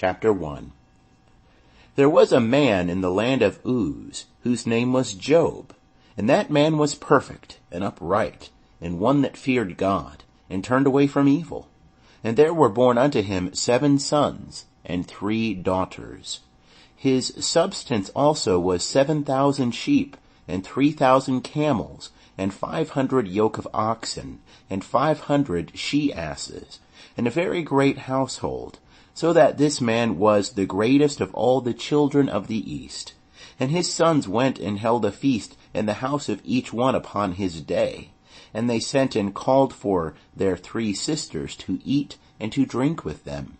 Chapter 1. There was a man in the land of Uz, whose name was Job, and that man was perfect and upright, and one that feared God, and turned away from evil. And there were born unto him 7 sons, and 3 daughters. His substance also was 7,000 sheep, and 3,000 camels, and 500 yoke of oxen, and 500 she-asses, and a very great household, so that this man was the greatest of all the children of the east. And his sons went and held a feast in the house of each one upon his day. And they sent and called for their 3 sisters to eat and to drink with them.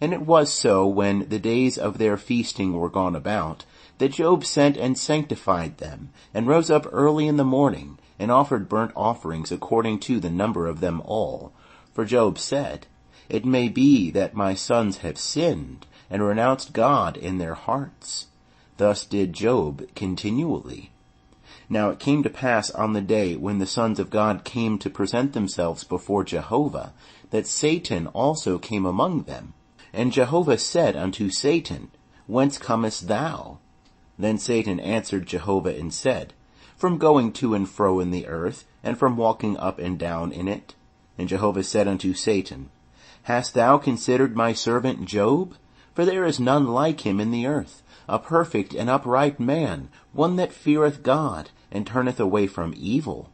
And it was so, when the days of their feasting were gone about, that Job sent and sanctified them, and rose up early in the morning, and offered burnt offerings according to the number of them all. For Job said, It may be that my sons have sinned, and renounced God in their hearts. Thus did Job continually. Now it came to pass on the day when the sons of God came to present themselves before Jehovah, that Satan also came among them. And Jehovah said unto Satan, Whence comest thou? Then Satan answered Jehovah and said, From going to and fro in the earth, and from walking up and down in it. And Jehovah said unto Satan, Hast thou considered my servant Job? For there is none like him in the earth, a perfect and upright man, one that feareth God, and turneth away from evil.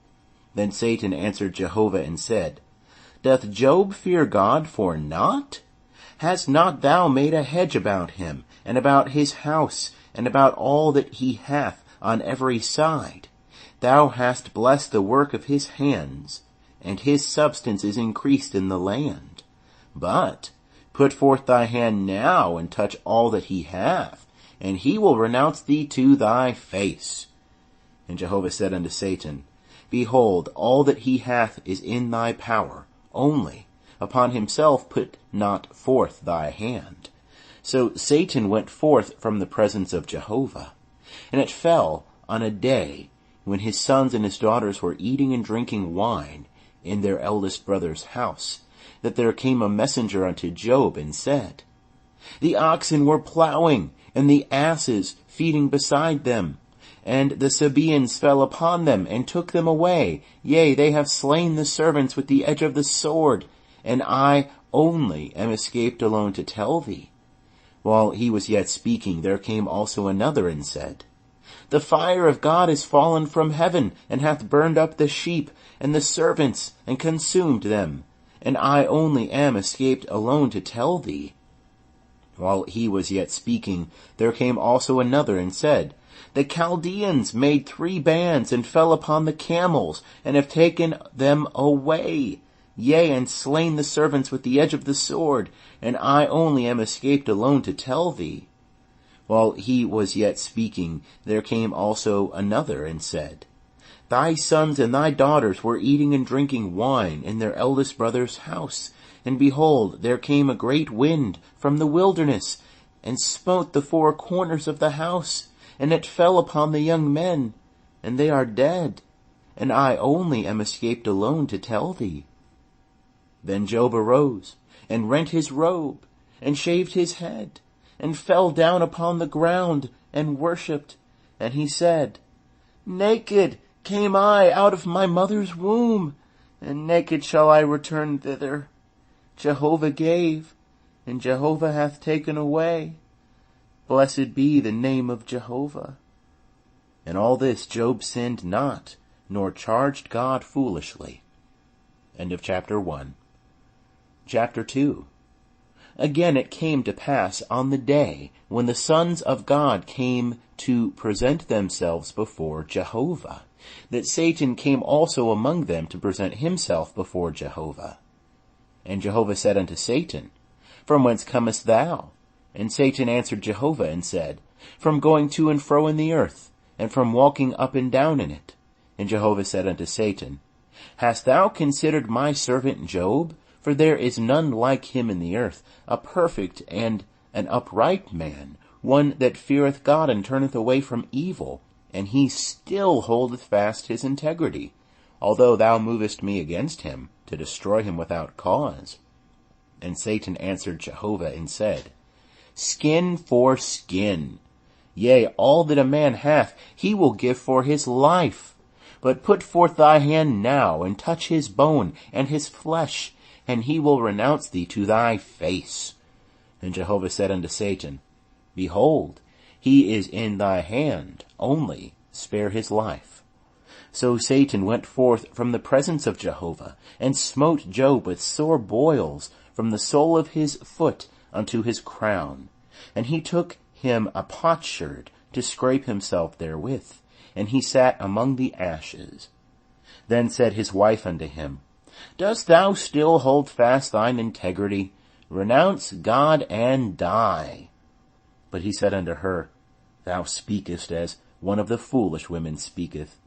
Then Satan answered Jehovah and said, Doth Job fear God for naught? Hast not thou made a hedge about him, and about his house, and about all that he hath on every side? Thou hast blessed the work of his hands, and his substance is increased in the land. But put forth thy hand now, and touch all that he hath, and he will renounce thee to thy face. And Jehovah said unto Satan, Behold, all that he hath is in thy power, only upon himself put not forth thy hand. So Satan went forth from the presence of Jehovah. And it fell on a day when his sons and his daughters were eating and drinking wine in their eldest brother's house, that there came a messenger unto Job, and said, The oxen were plowing, and the asses feeding beside them, and the Sabaeans fell upon them, and took them away. Yea, they have slain the servants with the edge of the sword, and I only am escaped alone to tell thee. While he was yet speaking, there came also another, and said, The fire of God is fallen from heaven, and hath burned up the sheep and the servants, and consumed them. And I only am escaped alone to tell thee. While he was yet speaking, there came also another, and said, The Chaldeans made 3 bands, and fell upon the camels, and have taken them away. Yea, and slain the servants with the edge of the sword, and I only am escaped alone to tell thee. While he was yet speaking, there came also another, and said, Thy sons and thy daughters were eating and drinking wine in their eldest brother's house, and behold, there came a great wind from the wilderness, and smote the 4 corners of the house, and it fell upon the young men, and they are dead, and I only am escaped alone to tell thee. Then Job arose, and rent his robe, and shaved his head, and fell down upon the ground, and worshipped. And he said, Naked came I out of my mother's womb, and naked shall I return thither. Jehovah gave, and Jehovah hath taken away. Blessed be the name of Jehovah. In all this Job sinned not, nor charged God foolishly. End of chapter 1. Chapter 2. Again it came to pass on the day when the sons of God came to present themselves before Jehovah, that Satan came also among them to present himself before Jehovah. And Jehovah said unto Satan, From whence comest thou? And Satan answered Jehovah and said, From going to and fro in the earth, and from walking up and down in it. And Jehovah said unto Satan, Hast thou considered my servant Job? For there is none like him in the earth, a perfect and an upright man, one that feareth God and turneth away from evil, and he still holdeth fast his integrity, although thou movest me against him, to destroy him without cause. And Satan answered Jehovah and said, skin for skin. Yea, all that a man hath he will give for his life. But put forth thy hand now, and touch his bone and his flesh, and he will renounce thee to thy face. And Jehovah said unto Satan, Behold, he is in thy hand, only spare his life. So Satan went forth from the presence of Jehovah, and smote Job with sore boils from the sole of his foot unto his crown. And he took him a potsherd to scrape himself therewith, and he sat among the ashes. Then said his wife unto him, Dost thou still hold fast thine integrity? Renounce God and die. But he said unto her, Thou speakest as one of the foolish women speaketh.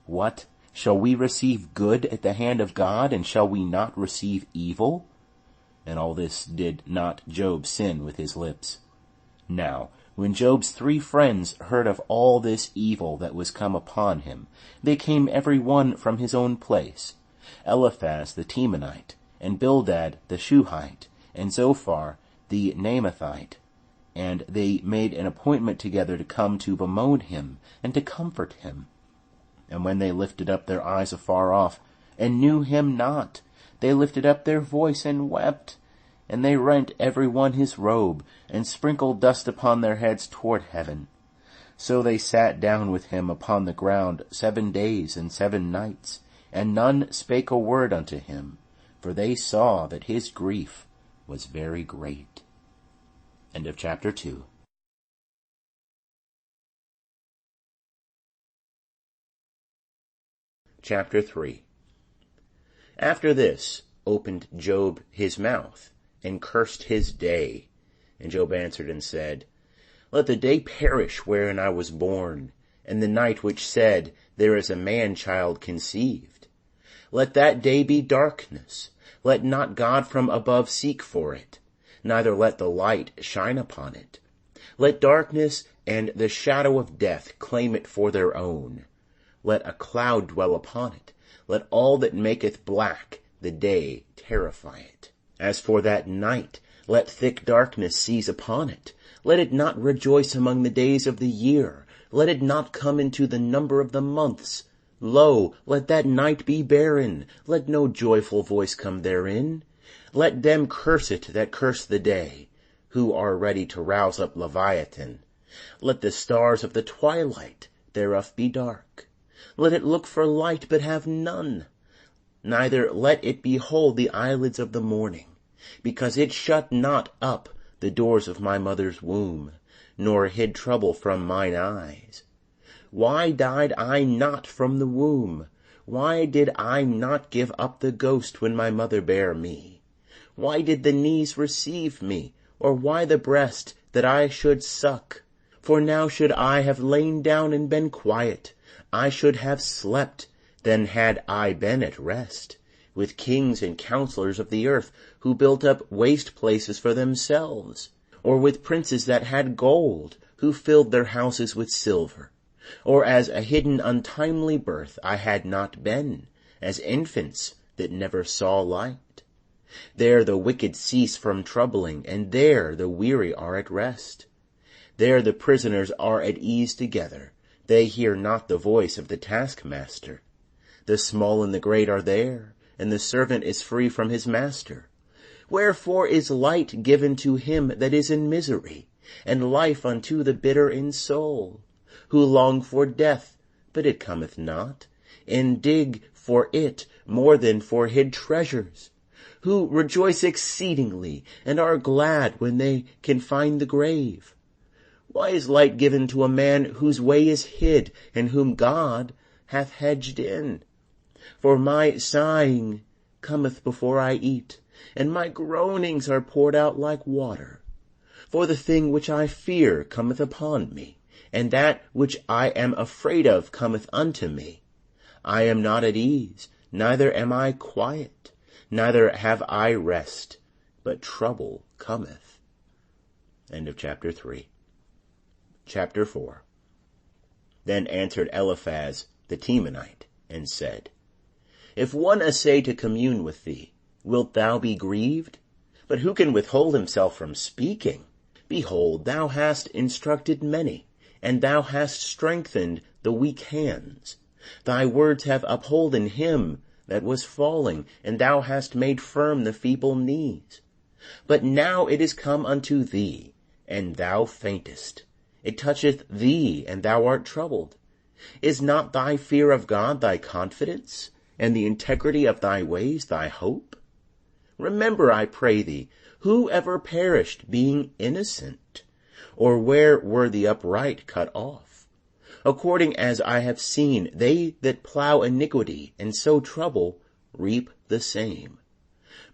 What? Shall we receive good at the hand of God, and shall we not receive evil? And all this did not Job sin with his lips. Now, when Job's 3 friends heard of all this evil that was come upon him, they came every one from his own place, Eliphaz the Temanite, and Bildad the Shuhite, and Zophar the Naamathite. And they made an appointment together to come to bemoan him, and to comfort him. And when they lifted up their eyes afar off, and knew him not, they lifted up their voice and wept. And they rent every one his robe, and sprinkled dust upon their heads toward heaven. So they sat down with him upon the ground 7 days and 7 nights, and none spake a word unto him, for they saw that his grief was very great. End of chapter 2. Chapter 3. After this opened Job his mouth, and cursed his day. And Job answered and said, Let the day perish wherein I was born, and the night which said, There is a man-child conceived. Let that day be darkness. Let not God from above seek for it, neither let the light shine upon it. Let darkness and the shadow of death claim it for their own. Let a cloud dwell upon it. Let all that maketh black the day terrify it. As for that night, let thick darkness seize upon it. Let it not rejoice among the days of the year. Let it not come into the number of the months. Lo, let that night be barren. Let no joyful voice come therein. Let them curse it that curse the day, who are ready to rouse up Leviathan. Let the stars of the twilight thereof be dark. Let it look for light, but have none. Neither let it behold the eyelids of the morning, because it shut not up the doors of my mother's womb, nor hid trouble from mine eyes. Why died I not from the womb? Why did I not give up the ghost when my mother bare me? Why did the knees receive me, or why the breast that I should suck? For now should I have lain down and been quiet, I should have slept, then had I been at rest, with kings and counselors of the earth, who built up waste places for themselves, or with princes that had gold, who filled their houses with silver. Or as a hidden untimely birth I had not been, as infants that never saw light. There the wicked cease from troubling, and there the weary are at rest. There the prisoners are at ease together, they hear not the voice of the taskmaster. The small and the great are there, and the servant is free from his master. Wherefore is light given to him that is in misery, and life unto the bitter in soul, who long for death, but it cometh not, and dig for it more than for hid treasures, who rejoice exceedingly, and are glad when they can find the grave. Why is light given to a man whose way is hid, and whom God hath hedged in? For my sighing cometh before I eat, and my groanings are poured out like water. For the thing which I fear cometh upon me, and that which I am afraid of cometh unto me. I am not at ease, neither am I quiet, neither have I rest, but trouble cometh. End of chapter 3. Chapter 4. Then answered Eliphaz the Temanite, and said, If one essay to commune with thee, wilt thou be grieved? But who can withhold himself from speaking? Behold, thou hast instructed many, and thou hast strengthened the weak hands. Thy words have upholden him that was falling, and thou hast made firm the feeble knees. But now it is come unto thee, and thou faintest. It toucheth thee, and thou art troubled. Is not thy fear of God thy confidence, and the integrity of thy ways thy hope? Remember, I pray thee, who ever perished being innocent? Or where were the upright cut off? According as I have seen, they that plow iniquity and sow trouble reap the same.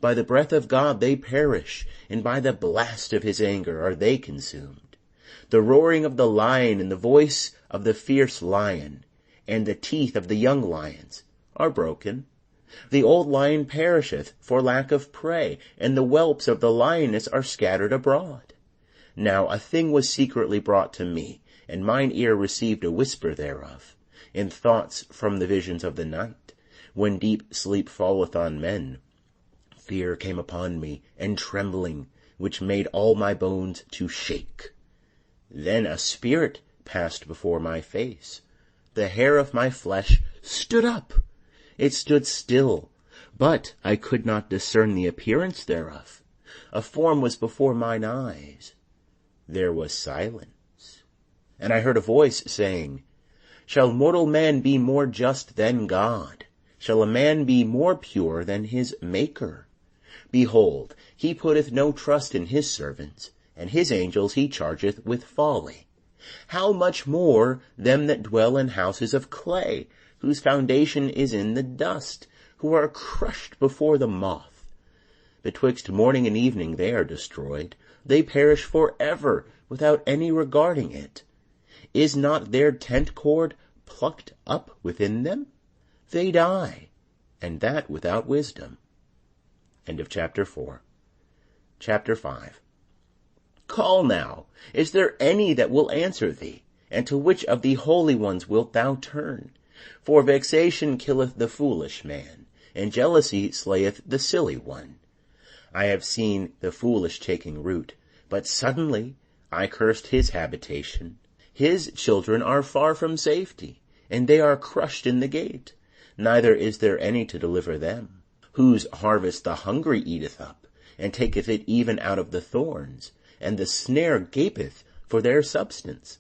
By the breath of God they perish, and by the blast of his anger are they consumed. The roaring of the lion and the voice of the fierce lion, and the teeth of the young lions are broken. The old lion perisheth for lack of prey, and the whelps of the lioness are scattered abroad. Now a thing was secretly brought to me, and mine ear received a whisper thereof, in thoughts from the visions of the night, when deep sleep falleth on men. Fear came upon me, and trembling, which made all my bones to shake. Then a spirit passed before my face. The hair of my flesh stood up. It stood still, but I could not discern the appearance thereof. A form was before mine eyes. There was silence. And I heard a voice saying, Shall mortal man be more just than God? Shall a man be more pure than his Maker? Behold, he putteth no trust in his servants, and his angels he chargeth with folly. How much more them that dwell in houses of clay, whose foundation is in the dust, who are crushed before the moth. Betwixt morning and evening they are destroyed. They perish for ever, without any regarding it. Is not their tent cord plucked up within them? They die, and that without wisdom. End of chapter 4. Chapter 5. Call now, is there any that will answer thee? And to which of the holy ones wilt thou turn? For vexation killeth the foolish man, and jealousy slayeth the silly one. I have seen the foolish taking root, but suddenly I cursed his habitation. His children are far from safety, and they are crushed in the gate. Neither is there any to deliver them. Whose harvest the hungry eateth up, and taketh it even out of the thorns, and the snare gapeth for their substance.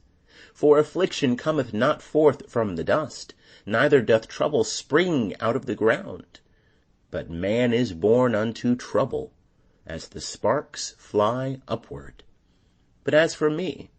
For affliction cometh not forth from the dust, neither doth trouble spring out of the ground. But man is born unto trouble, as the sparks fly upward. But as for me,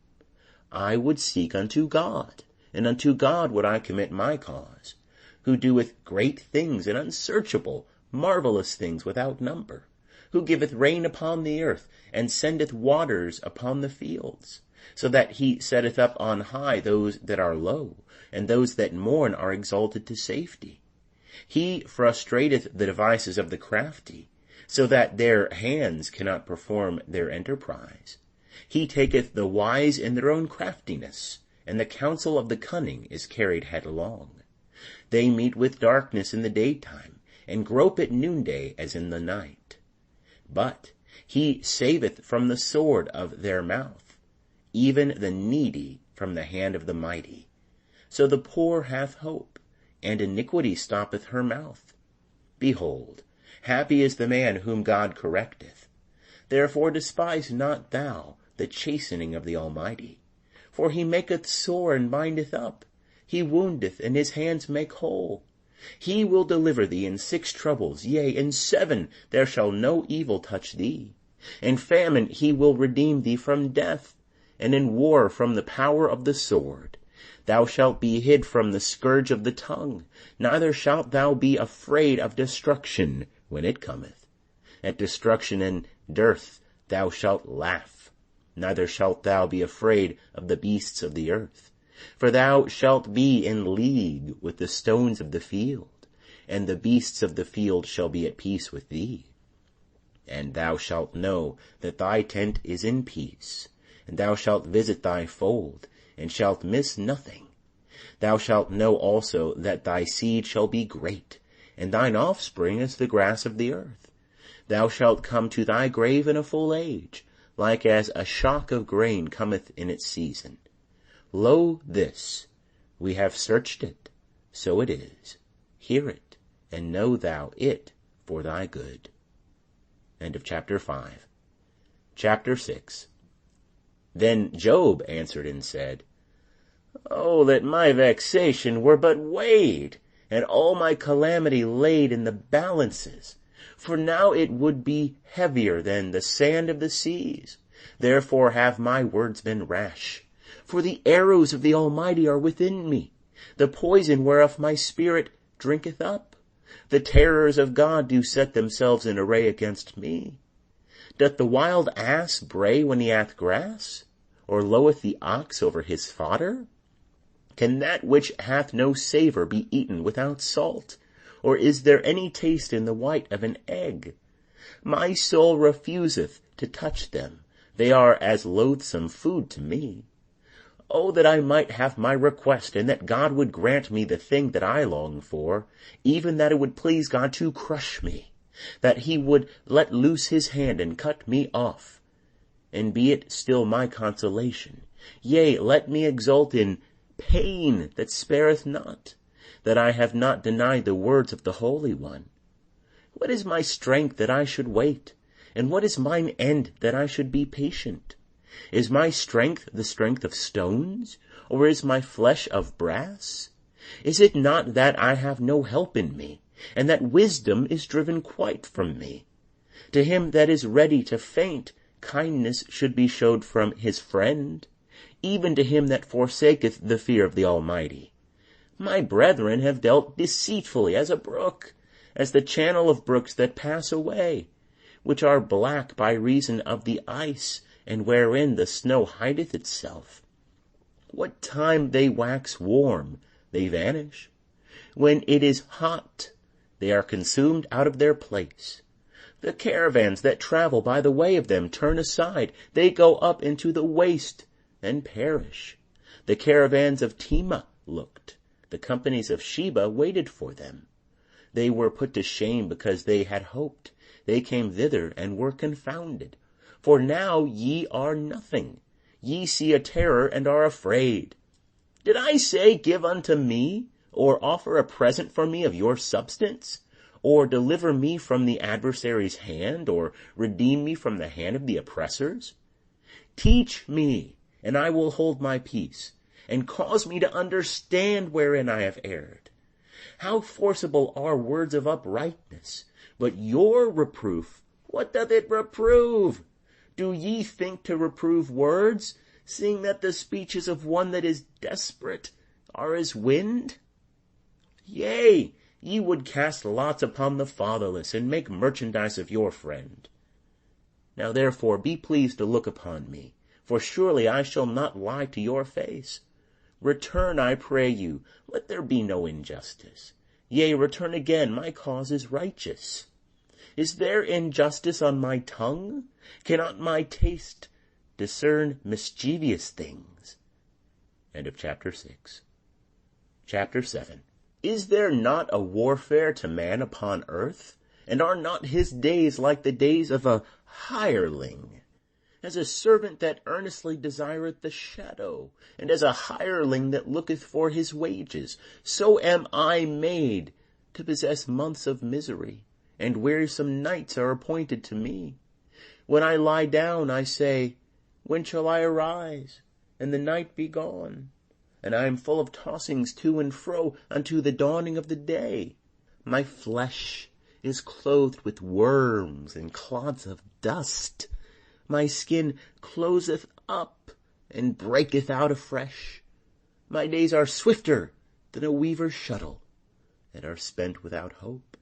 I would seek unto God, and unto God would I commit my cause, who doeth great things and unsearchable, marvelous things without number, who giveth rain upon the earth, and sendeth waters upon the fields, so that he setteth up on high those that are low, and those that mourn are exalted to safety. He frustrateth the devices of the crafty, so that their hands cannot perform their enterprise. He taketh the wise in their own craftiness, and the counsel of the cunning is carried headlong. They meet with darkness in the daytime, and grope at noonday as in the night. But he saveth from the sword of their mouth, even the needy from the hand of the mighty. So the poor hath hope, and iniquity stoppeth her mouth. Behold, happy is the man whom God correcteth. Therefore despise not thou the chastening of the Almighty. For he maketh sore and bindeth up. He woundeth, and his hands make whole. He will deliver thee in 6 troubles, yea, in 7 there shall no evil touch thee. In famine he will redeem thee from death, and in war from the power of the sword. Thou shalt be hid from the scourge of the tongue, neither shalt thou be afraid of destruction when it cometh. At destruction and dearth thou shalt laugh, neither shalt thou be afraid of the beasts of the earth. For thou shalt be in league with the stones of the field, and the beasts of the field shall be at peace with thee. And thou shalt know that thy tent is in peace, and thou shalt visit thy fold, and shalt miss nothing. Thou shalt know also that thy seed shall be great, and thine offspring as the grass of the earth. Thou shalt come to thy grave in a full age. like as a shock of grain cometh in its season. Lo this, we have searched it, so it is. Hear it, and know thou it for thy good. End of chapter 5. Chapter 6. Then Job answered and said, Oh, that my vexation were but weighed, and all my calamity laid in the balances! For now it would be heavier than the sand of the seas. Therefore have my words been rash. For the arrows of the Almighty are within me, the poison whereof my spirit drinketh up. The terrors of God do set themselves in array against me. Doth the wild ass bray when he hath grass? Or loweth the ox over his fodder? Can that which hath no savour be eaten without salt? Or is there any taste in the white of an egg? My soul refuseth to touch them. They are as loathsome food to me. Oh, that I might have my request, and that God would grant me the thing that I long for, even that it would please God to crush me, that he would let loose his hand and cut me off. And be it still my consolation, yea, let me exult in pain that spareth not, that I have not denied the words of the Holy One. What is my strength that I should wait? And what is mine end that I should be patient? Is my strength the strength of stones? Or is my flesh of brass? Is it not that I have no help in me, and that wisdom is driven quite from me? To him that is ready to faint, kindness should be showed from his friend, even to him that forsaketh the fear of the Almighty. My brethren have dealt deceitfully as a brook, as the channel of brooks that pass away, which are black by reason of the ice, and wherein the snow hideth itself. What time they wax warm, they vanish. When it is hot, they are consumed out of their place. The caravans that travel by the way of them turn aside. They go up into the waste and perish. The caravans of Tema looked. The companies of Sheba waited for them. They were put to shame because they had hoped. They came thither and were confounded. For now ye are nothing. Ye see a terror and are afraid. Did I say, Give unto me, or offer a present for me of your substance? Or deliver me from the adversary's hand, or redeem me from the hand of the oppressors? Teach me, and I will hold my peace, and cause me to understand wherein I have erred. How forcible are words of uprightness! But your reproof, what doth it reprove? Do ye think to reprove words, seeing that the speeches of one that is desperate are as wind? Yea, ye would cast lots upon the fatherless, and make merchandise of your friend. Now therefore be pleased to look upon me, for surely I shall not lie to your face. Return, I pray you, let there be no injustice. Yea, return again, my cause is righteous. Is there injustice on my tongue? Cannot my taste discern mischievous things? End of chapter 6. Chapter 7. Is there not a warfare to man upon earth? And are not his days like the days of a hireling? As a servant that earnestly desireth the shadow, and as a hireling that looketh for his wages, so am I made to possess months of misery, and wearisome nights are appointed to me. When I lie down, I say, When shall I arise, and the night be gone? And I am full of tossings to and fro unto the dawning of the day. My flesh is clothed with worms and clods of dust. My skin closeth up and breaketh out afresh. My days are swifter than a weaver's shuttle, and are spent without hope.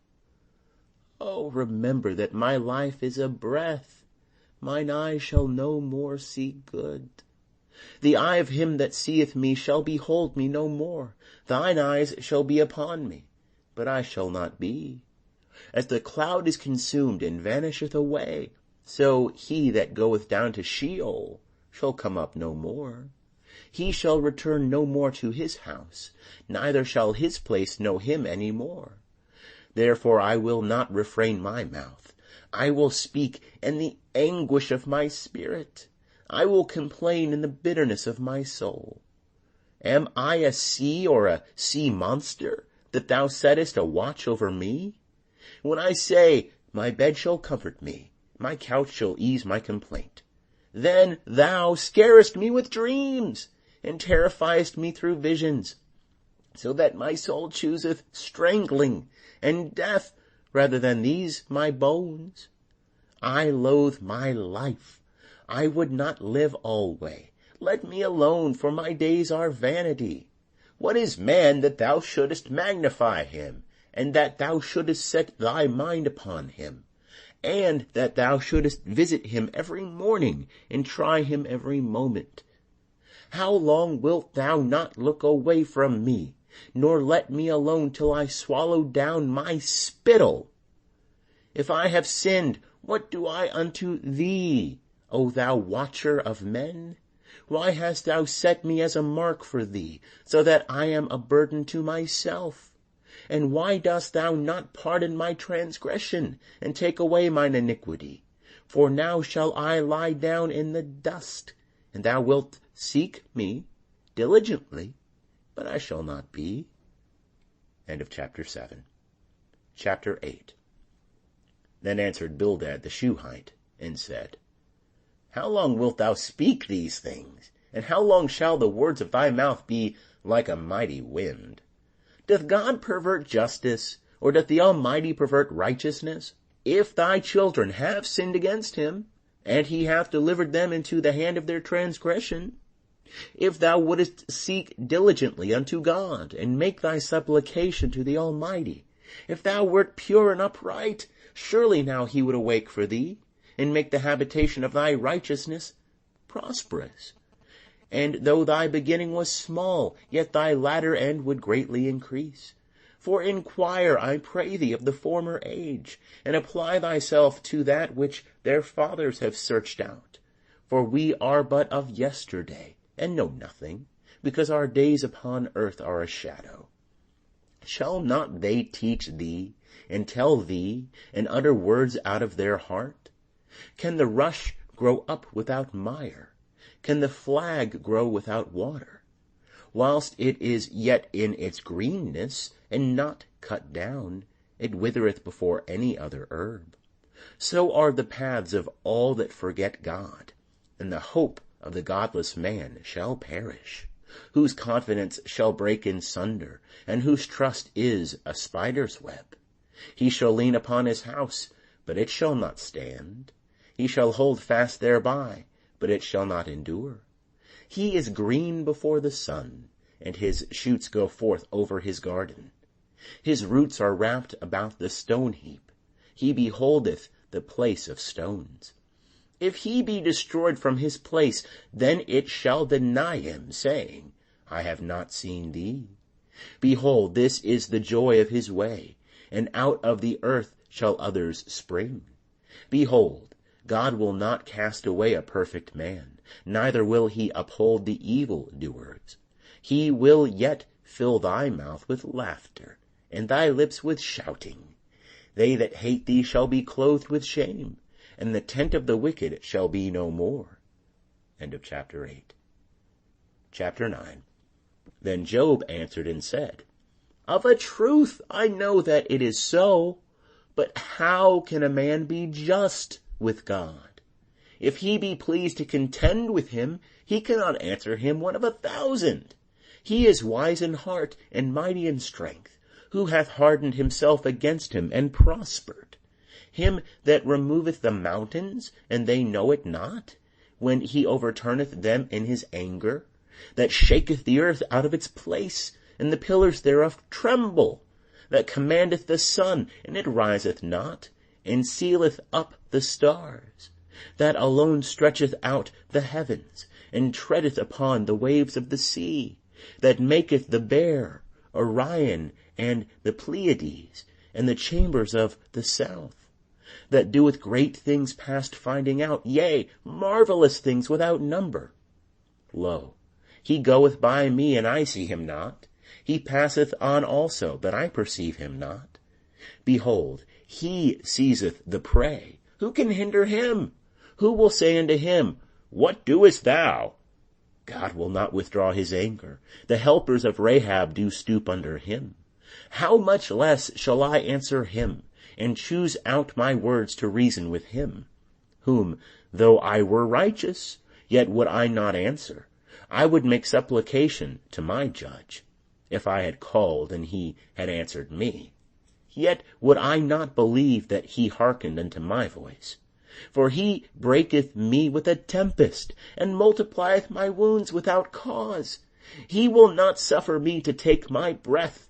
Oh, remember that my life is a breath. Mine eyes shall no more see good. The eye of him that seeth me shall behold me no more. Thine eyes shall be upon me, but I shall not be. As the cloud is consumed and vanisheth away, so he that goeth down to Sheol shall come up no more. He shall return no more to his house, neither shall his place know him any more. Therefore I will not refrain my mouth. I will speak, and the anguish of my spirit. I will complain in the bitterness of my soul. Am I a sea or a sea monster, that thou settest a watch over me? When I say, my bed shall comfort me, my couch shall ease my complaint, then thou scarest me with dreams, and terrifiest me through visions, so that my soul chooseth strangling and death rather than these my bones. I loathe my life. I would not live alway. Let me alone, for my days are vanity. What is man that thou shouldest magnify him, and that thou shouldest set thy mind upon him, and that thou shouldest visit him every morning, and try him every moment? How long wilt thou not look away from me, nor let me alone till I swallow down my spittle? If I have sinned, what do I unto thee, O thou watcher of men? Why hast thou set me as a mark for thee, so that I am a burden to myself? And why dost thou not pardon my transgression, and take away mine iniquity? For now shall I lie down in the dust, and thou wilt seek me diligently, but I shall not be. End of chapter 7. Chapter 8. Then answered Bildad the Shuhite, and said, How long wilt thou speak these things? And how long shall the words of thy mouth be like a mighty wind? Doth God pervert justice, or doth the Almighty pervert righteousness? If thy children have sinned against him, and he hath delivered them into the hand of their transgression, if thou wouldest seek diligently unto God, and make thy supplication to the Almighty, if thou wert pure and upright, surely now he would awake for thee, and make the habitation of thy righteousness prosperous. And though thy beginning was small, yet thy latter end would greatly increase. For inquire, I pray thee, of the former age, and apply thyself to that which their fathers have searched out. For we are but of yesterday, and know nothing, because our days upon earth are a shadow. Shall not they teach thee, and tell thee, and utter words out of their heart? Can the rush grow up without mire? Can the flag grow without water? Whilst it is yet in its greenness, and not cut down, it withereth before any other herb. So are the paths of all that forget God, and the hope of the godless man shall perish, whose confidence shall break in sunder, and whose trust is a spider's web. He shall lean upon his house, but it shall not stand. He shall hold fast thereby, but it shall not endure. He is green before the sun, and his shoots go forth over his garden. His roots are wrapped about the stone heap. He beholdeth the place of stones. If he be destroyed from his place, then it shall deny him, saying, I have not seen thee. Behold, this is the joy of his way, and out of the earth shall others spring. Behold, God will not cast away a perfect man, neither will he uphold the evildoers. He will yet fill thy mouth with laughter, and thy lips with shouting. They that hate thee shall be clothed with shame, and the tent of the wicked shall be no more. End of chapter 8. Chapter 9. Then Job answered and said, Of a truth I know that it is so, but how can a man be just with God? If he be pleased to contend with him, he cannot answer him 1 of 1,000. He is wise in heart and mighty in strength, who hath hardened himself against him and prospered. Him that removeth the mountains, and they know it not, when he overturneth them in his anger, that shaketh the earth out of its place, and the pillars thereof tremble, that commandeth the sun, and it riseth not, and sealeth up the stars, that alone stretcheth out the heavens, and treadeth upon the waves of the sea, that maketh the bear, Orion, and the Pleiades, and the chambers of the south, that doeth great things past finding out, yea, marvelous things without number. Lo, he goeth by me, and I see him not. He passeth on also, but I perceive him not. Behold, he seizeth the prey. Who can hinder him? Who will say unto him, What doest thou? God will not withdraw his anger. The helpers of Rahab do stoop under him. How much less shall I answer him, and choose out my words to reason with him? Whom, though I were righteous, yet would I not answer. I would make supplication to my judge. If I had called, and he had answered me, yet would I not believe that he hearkened unto my voice. For he breaketh me with a tempest, and multiplieth my wounds without cause. He will not suffer me to take my breath,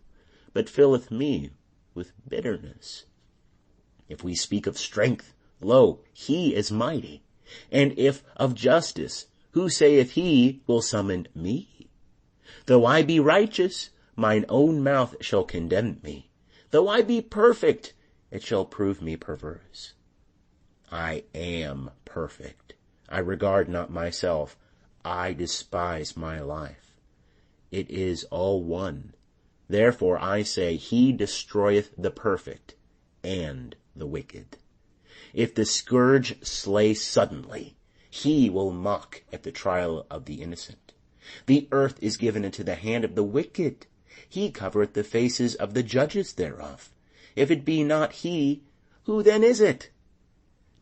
but filleth me with bitterness. If we speak of strength, lo, he is mighty. And if of justice, who saith he will summon me? Though I be righteous, mine own mouth shall condemn me. Though I be perfect, it shall prove me perverse. I am perfect. I regard not myself. I despise my life. It is all one. Therefore I say, he destroyeth the perfect and the wicked. If the scourge slay suddenly, he will mock at the trial of the innocent. The earth is given into the hand of the wicked. He covereth the faces of the judges thereof. If it be not he, who then is it?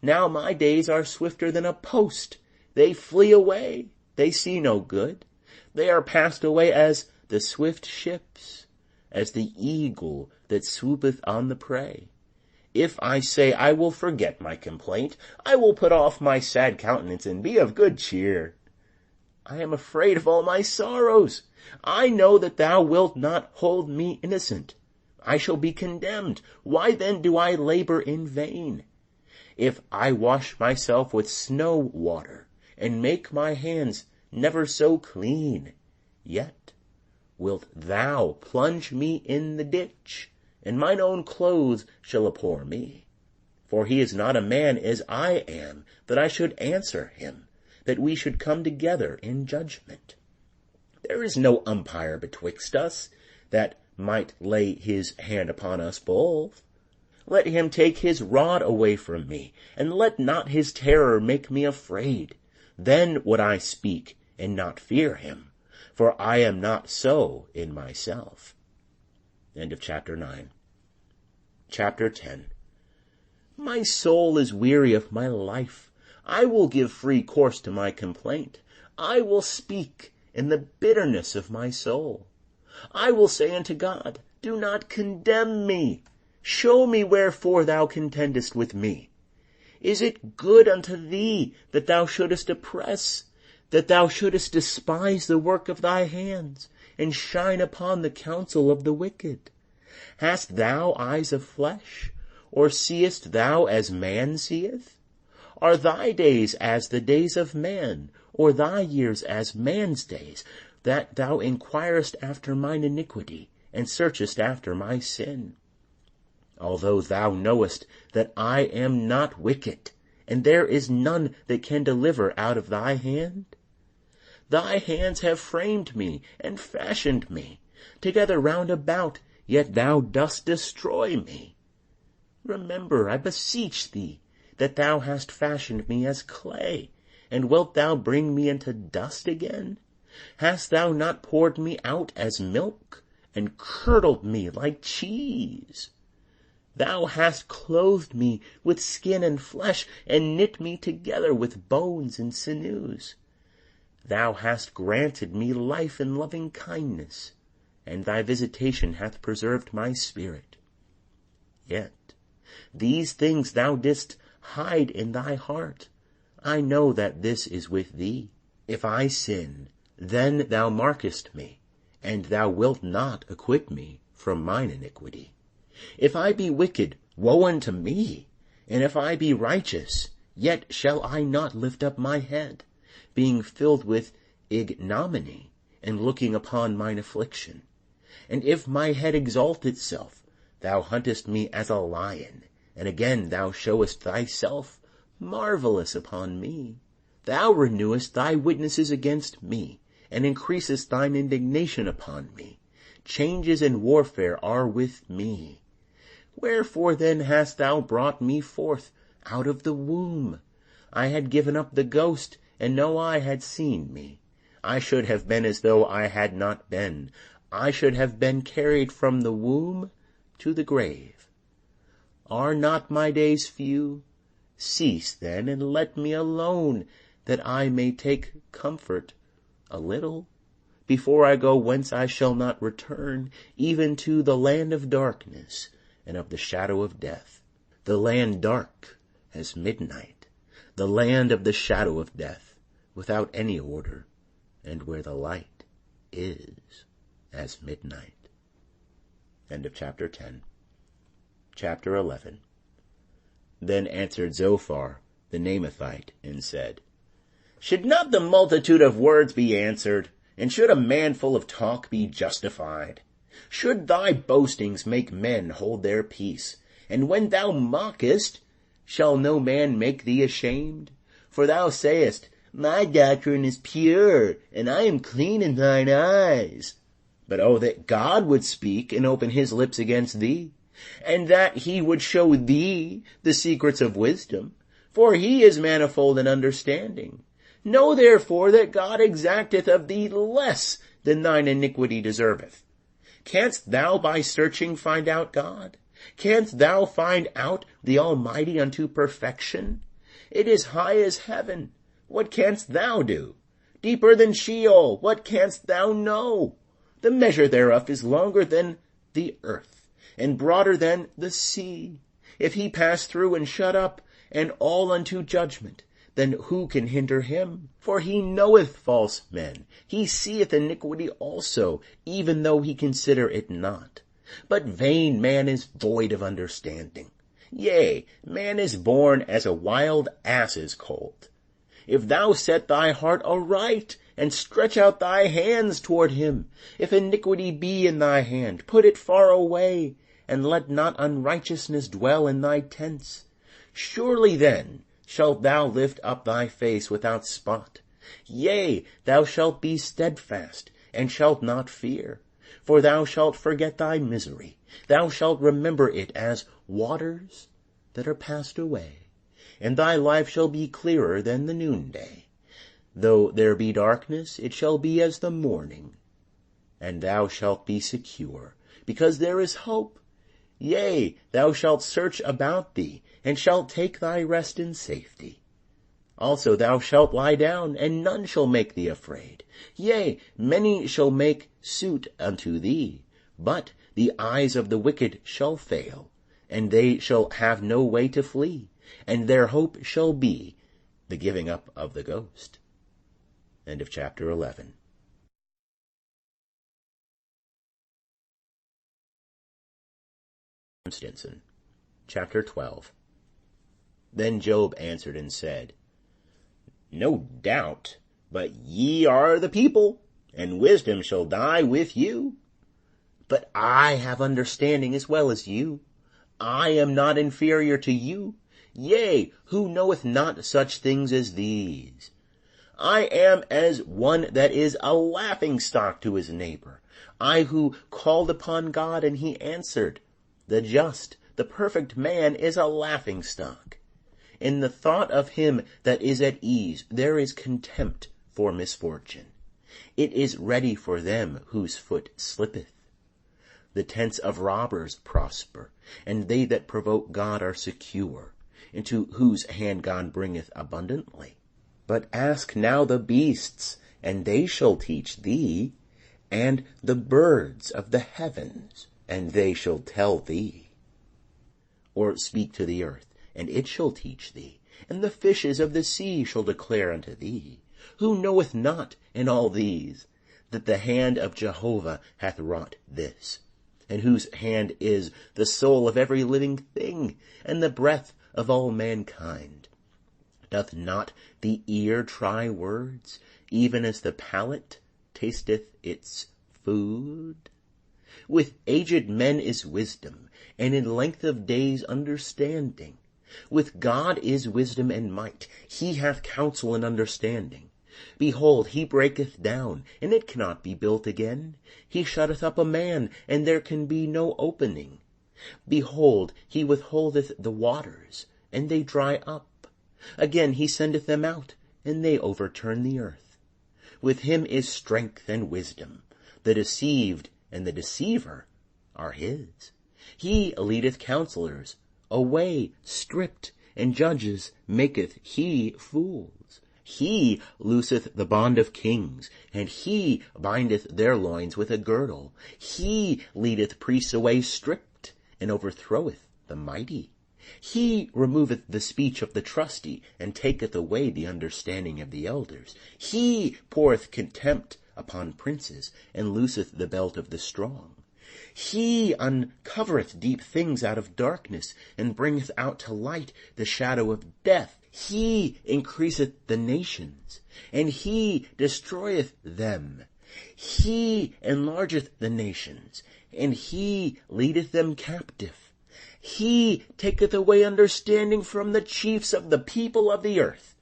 Now my days are swifter than a post. They flee away. They see no good. They are passed away as the swift ships, as the eagle that swoopeth on the prey. If I say, I will forget my complaint, I will put off my sad countenance and be of good cheer. I am afraid of all my sorrows. I know that thou wilt not hold me innocent. I shall be condemned. Why then do I labor in vain? If I wash myself with snow water, and make my hands never so clean, yet wilt thou plunge me in the ditch, and mine own clothes shall abhor me. For he is not a man as I am, that I should answer him, that we should come together in judgment. There is no umpire betwixt us, that might lay his hand upon us both. Let him take his rod away from me, and let not his terror make me afraid. Then would I speak, and not fear him, for I am not so in myself. End of chapter 9. Chapter 10. My soul is weary of my life. I will give free course to my complaint. I will speak in the bitterness of my soul. I will say unto God, do not condemn me. Show me wherefore thou contendest with me. Is it good unto thee that thou shouldest oppress, that thou shouldest despise the work of thy hands, and shine upon the counsel of the wicked? Hast thou eyes of flesh, or seest thou as man seeth? Are thy days as the days of man, or thy years as man's days, that thou inquirest after mine iniquity, and searchest after my sin? Although thou knowest that I am not wicked, and there is none that can deliver out of thy hand? Thy hands have framed me, and fashioned me, together round about, yet thou dost destroy me. Remember, I beseech thee, that thou hast fashioned me as clay, and wilt thou bring me into dust again? Hast thou not poured me out as milk, and curdled me like cheese? Thou hast clothed me with skin and flesh, and knit me together with bones and sinews. Thou hast granted me life and loving kindness, and thy visitation hath preserved my spirit. Yet these things thou didst hide in thy heart. I know that this is with thee. If I sin, then thou markest me, and thou wilt not acquit me from mine iniquity. If I be wicked, woe unto me, and if I be righteous, yet shall I not lift up my head, being filled with ignominy, and looking upon mine affliction. And if my head exalt itself, thou huntest me as a lion, and again thou showest thyself marvelous upon me. Thou renewest thy witnesses against me, and increasest thine indignation upon me. Changes and warfare are with me. Wherefore then hast thou brought me forth out of the womb? I had given up the ghost, and no eye had seen me. I should have been as though I had not been. I should have been carried from the womb to the grave. Are not my days few? Cease then, and let me alone, that I may take comfort a little, before I go whence I shall not return, even to the land of darkness and of the shadow of death, the land dark as midnight, the land of the shadow of death, without any order, and where the light is as midnight. End of chapter 10. Chapter 11. Then answered Zophar the Naamathite, and said, Should not the multitude of words be answered, and should a man full of talk be justified? Should thy boastings make men hold their peace? And when thou mockest, shall no man make thee ashamed? For thou sayest, My doctrine is pure, and I am clean in thine eyes. But oh, that God would speak and open his lips against thee, and that he would show thee the secrets of wisdom, for he is manifold in understanding. Know therefore that God exacteth of thee less than thine iniquity deserveth. Canst thou by searching find out God? Canst thou find out the Almighty unto perfection? It is high as heaven. What canst thou do? Deeper than Sheol, what canst thou know? The measure thereof is longer than the earth, and broader than the sea. If he pass through and shut up, and all unto judgment, then who can hinder him? For he knoweth false men. He seeth iniquity also, even though he consider it not. But vain man is void of understanding. Yea, man is born as a wild ass's colt. If thou set thy heart aright, and stretch out thy hands toward him, if iniquity be in thy hand, put it far away, and let not unrighteousness dwell in thy tents. Surely then shalt thou lift up thy face without spot. Yea, thou shalt be steadfast, and shalt not fear. For thou shalt forget thy misery. Thou shalt remember it as waters that are passed away. And thy life shall be clearer than the noonday. Though there be darkness, it shall be as the morning. And thou shalt be secure, because there is hope. Yea, thou shalt search about thee, and shalt take thy rest in safety. Also thou shalt lie down, and none shall make thee afraid. Yea, many shall make suit unto thee, but the eyes of the wicked shall fail, and they shall have no way to flee, and their hope shall be the giving up of the ghost. End of chapter 11. Stinson. Chapter 12. Then Job answered and said, No doubt, but ye are the people, and wisdom shall die with you. But I have understanding as well as you. I am not inferior to you. Yea, who knoweth not such things as these? I am as one that is a laughingstock to his neighbor. I who called upon God, and he answered. The just, the perfect man is a laughingstock. In the thought of him that is at ease there is contempt for misfortune. It is ready for them whose foot slippeth. The tents of robbers prosper, and they that provoke God are secure, into whose hand God bringeth abundantly. But ask now the beasts, and they shall teach thee, and the birds of the heavens, and they shall tell thee. Or speak to the earth, and it shall teach thee, and the fishes of the sea shall declare unto thee. Who knoweth not in all these, that the hand of Jehovah hath wrought this, and whose hand is the soul of every living thing, and the breath of all mankind? Doth not the ear try words, even as the palate tasteth its food? With aged men is wisdom, and in length of days understanding. With God is wisdom and might. He hath counsel and understanding. Behold, he breaketh down, and it cannot be built again. He shutteth up a man, and there can be no opening. Behold, he withholdeth the waters, and they dry up. Again he sendeth them out, and they overturn the earth. With him is strength and wisdom. The deceived and the deceiver are his. He leadeth counselors away stripped, and judges maketh he fools. He looseth the bond of kings, and he bindeth their loins with a girdle. He leadeth priests away stripped, and overthroweth the mighty. He removeth the speech of the trusty, and taketh away the understanding of the elders. He poureth contempt upon princes, and looseth the belt of the strong. He uncovereth deep things out of darkness, and bringeth out to light the shadow of death. He increaseth the nations, and he destroyeth them. He enlargeth the nations, and he leadeth them captive. He taketh away understanding from the chiefs of the people of the earth,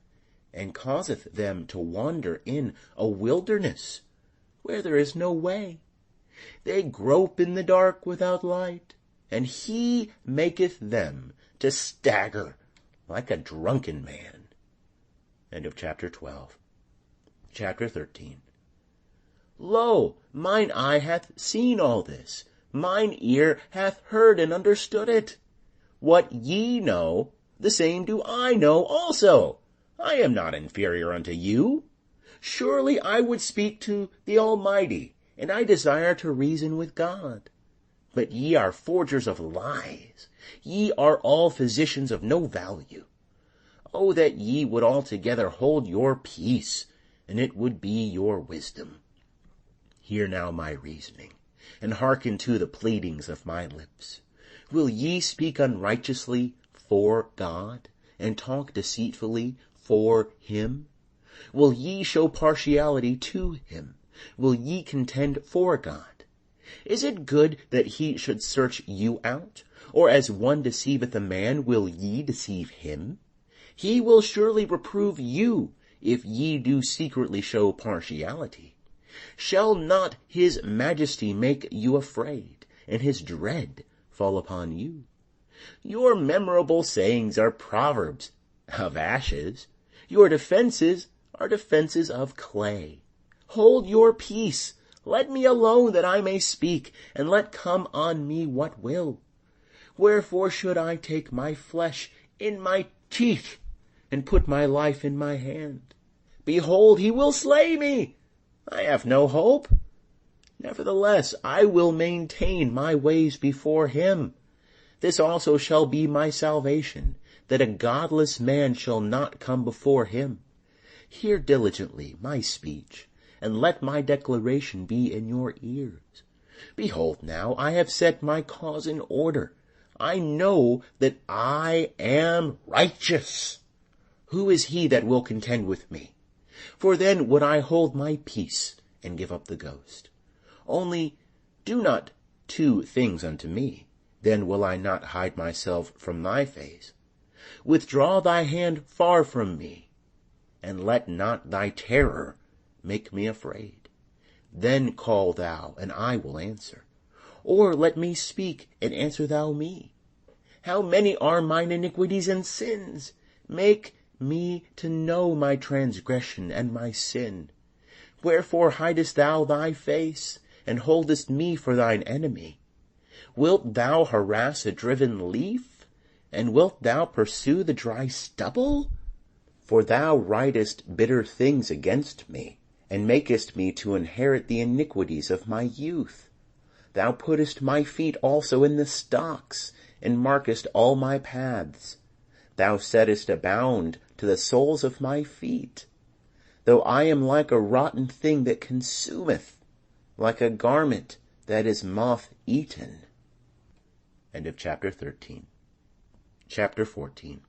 and causeth them to wander in a wilderness where there is no way. They grope in the dark without light, and he maketh them to stagger like a drunken man. End of chapter 12. Chapter 13. Lo, mine eye hath seen all this, mine ear hath heard and understood it. What ye know, the same do I know also. I am not inferior unto you. Surely I would speak to the Almighty, and I desire to reason with God. But ye are forgers of lies. Ye are all physicians of no value. Oh, that ye would altogether hold your peace, and it would be your wisdom. Hear now my reasoning, and hearken to the pleadings of my lips. Will ye speak unrighteously for God, and talk deceitfully for him? Will ye show partiality to him? Will ye contend for God? Is it good that he should search you out? Or as one deceiveth a man, will ye deceive him? He will surely reprove you, if ye do secretly show partiality. Shall not his majesty make you afraid, and his dread fall upon you? Your memorable sayings are proverbs of ashes. Your defenses are defenses of clay. Hold your peace. Let me alone that I may speak, and let come on me what will. Wherefore should I take my flesh in my teeth, and put my life in my hand? Behold, he will slay me. I have no hope. Nevertheless, I will maintain my ways before him. This also shall be my salvation, that a godless man shall not come before him. Hear diligently my speech, and let my declaration be in your ears. Behold now, I have set my cause in order. I know that I am righteous. Who is he that will contend with me? For then would I hold my peace, and give up the ghost. Only do not two things unto me, then will I not hide myself from thy face. Withdraw thy hand far from me, and let not thy terror make me afraid. Then call thou, and I will answer. Or let me speak, and answer thou me. How many are mine iniquities and sins? Make me to know my transgression and my sin. Wherefore hidest thou thy face, and holdest me for thine enemy? Wilt thou harass a driven leaf, and wilt thou pursue the dry stubble? For thou writest bitter things against me, and makest me to inherit the iniquities of my youth. Thou puttest my feet also in the stocks, and markest all my paths. Thou settest a bound to the soles of my feet. Though I am like a rotten thing that consumeth, like a garment that is moth-eaten. End of chapter 13. Chapter 14.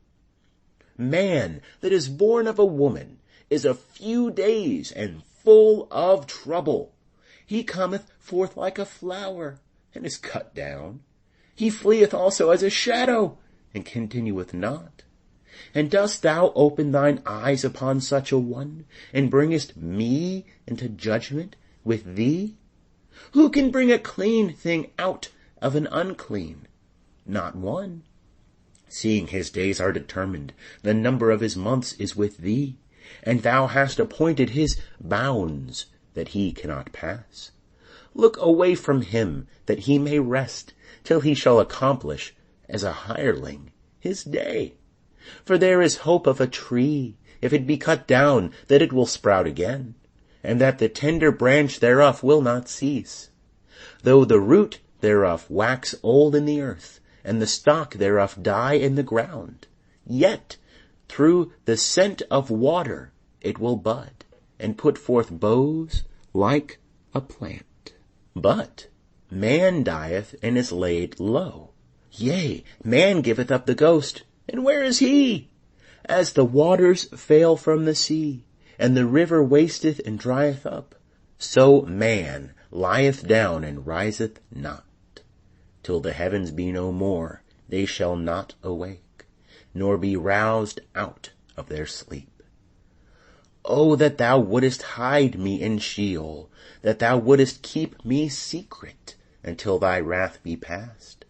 Man that is born of a woman is a few days and full of trouble. He cometh forth like a flower, and is cut down. He fleeth also as a shadow, and continueth not. And dost thou open thine eyes upon such a one, and bringest me into judgment with thee? Who can bring a clean thing out of an unclean? Not one. Seeing his days are determined, the number of his months is with thee, and thou hast appointed his bounds that he cannot pass. Look away from him, that he may rest, till he shall accomplish, as a hireling, his day. For there is hope of a tree, if it be cut down, that it will sprout again, and that the tender branch thereof will not cease. Though the root thereof wax old in the earth, and the stock thereof die in the ground, yet through the scent of water it will bud, and put forth boughs like a plant. But man dieth and is laid low. Yea, man giveth up the ghost, and where is he? As the waters fail from the sea, and the river wasteth and drieth up, so man lieth down and riseth not. Till the heavens be no more, they shall not awake, nor be roused out of their sleep. Oh, that thou wouldest hide me in Sheol, that thou wouldest keep me secret until thy wrath be past,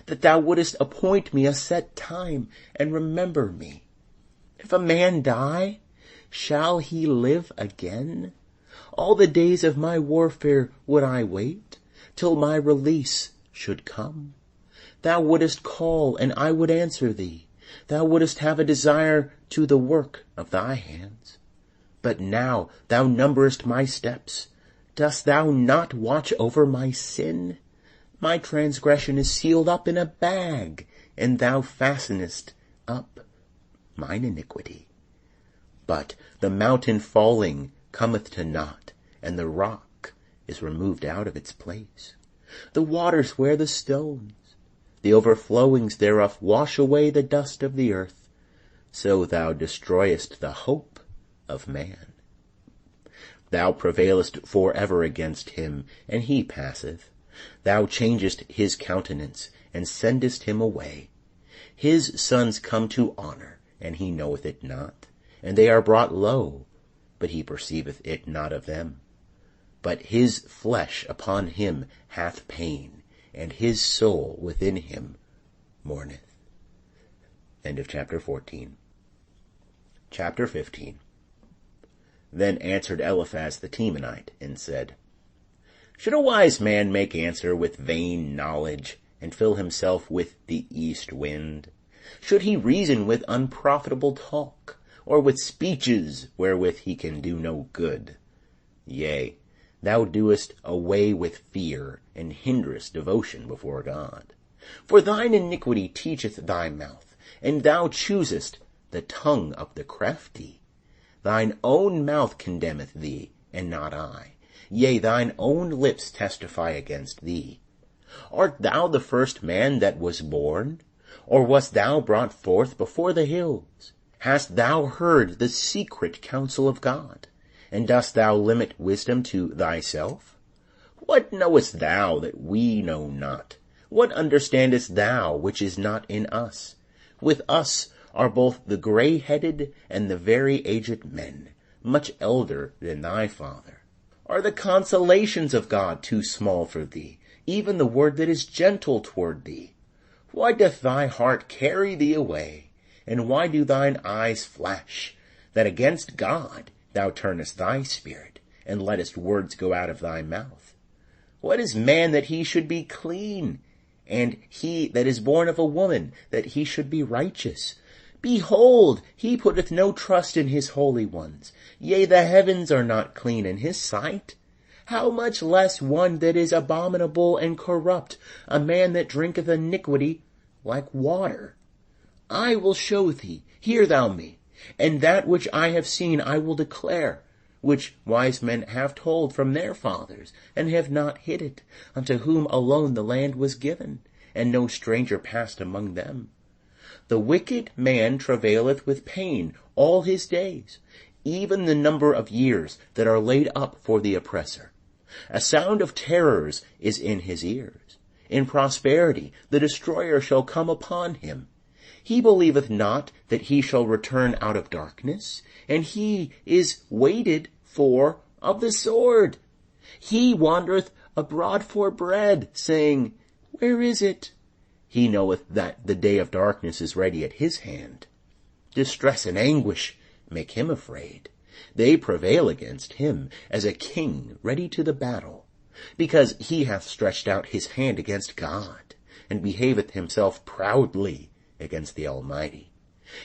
that thou wouldest appoint me a set time and remember me. If a man die, shall he live again? All the days of my warfare would I wait, till my release should come. Thou wouldest call, and I would answer thee. Thou wouldest have a desire to the work of thy hands. But now thou numberest my steps. Dost thou not watch over my sin? My transgression is sealed up in a bag, and thou fastenest up mine iniquity. But the mountain falling cometh to naught, and the rock is removed out of its place. The waters wear the stones, the overflowings thereof wash away the dust of the earth. So thou destroyest the hope of man. Thou prevailest for ever against him, and he passeth. Thou changest his countenance, and sendest him away. His sons come to honor, and he knoweth it not, and they are brought low, but he perceiveth it not of them. But his flesh upon him hath pain, and his soul within him mourneth. End of chapter 14. Chapter 15. Then answered Eliphaz the Temanite, and said, Should a wise man make answer with vain knowledge, and fill himself with the east wind? Should he reason with unprofitable talk, or with speeches wherewith he can do no good? Yea, thou doest away with fear, and hinderest devotion before God. For thine iniquity teacheth thy mouth, and thou choosest the tongue of the crafty. Thine own mouth condemneth thee, and not I. Yea, thine own lips testify against thee. Art thou the first man that was born? Or wast thou brought forth before the hills? Hast thou heard the secret counsel of God? And dost thou limit wisdom to thyself? What knowest thou that we know not? What understandest thou which is not in us? With us are both the gray-headed and the very aged men, much elder than thy father. Are the consolations of God too small for thee, even the word that is gentle toward thee? Why doth thy heart carry thee away, and why do thine eyes flash, that against God thou turnest thy spirit, and lettest words go out of thy mouth? What is man that he should be clean, and he that is born of a woman that he should be righteous? Behold, he putteth no trust in his holy ones. Yea, the heavens are not clean in his sight. How much less one that is abominable and corrupt, a man that drinketh iniquity like water? I will show thee, hear thou me, and that which I have seen I will declare, which wise men have told from their fathers, and have not hid it, unto whom alone the land was given, and no stranger passed among them. The wicked man travaileth with pain all his days, even the number of years that are laid up for the oppressor. A sound of terrors is in his ears. In prosperity the destroyer shall come upon him. He believeth not that he shall return out of darkness, and he is waited for of the sword. He wandereth abroad for bread, saying, Where is it? He knoweth that the day of darkness is ready at his hand. Distress and anguish make him afraid. They prevail against him as a king ready to the battle, because he hath stretched out his hand against God, and behaveth himself proudly against the Almighty.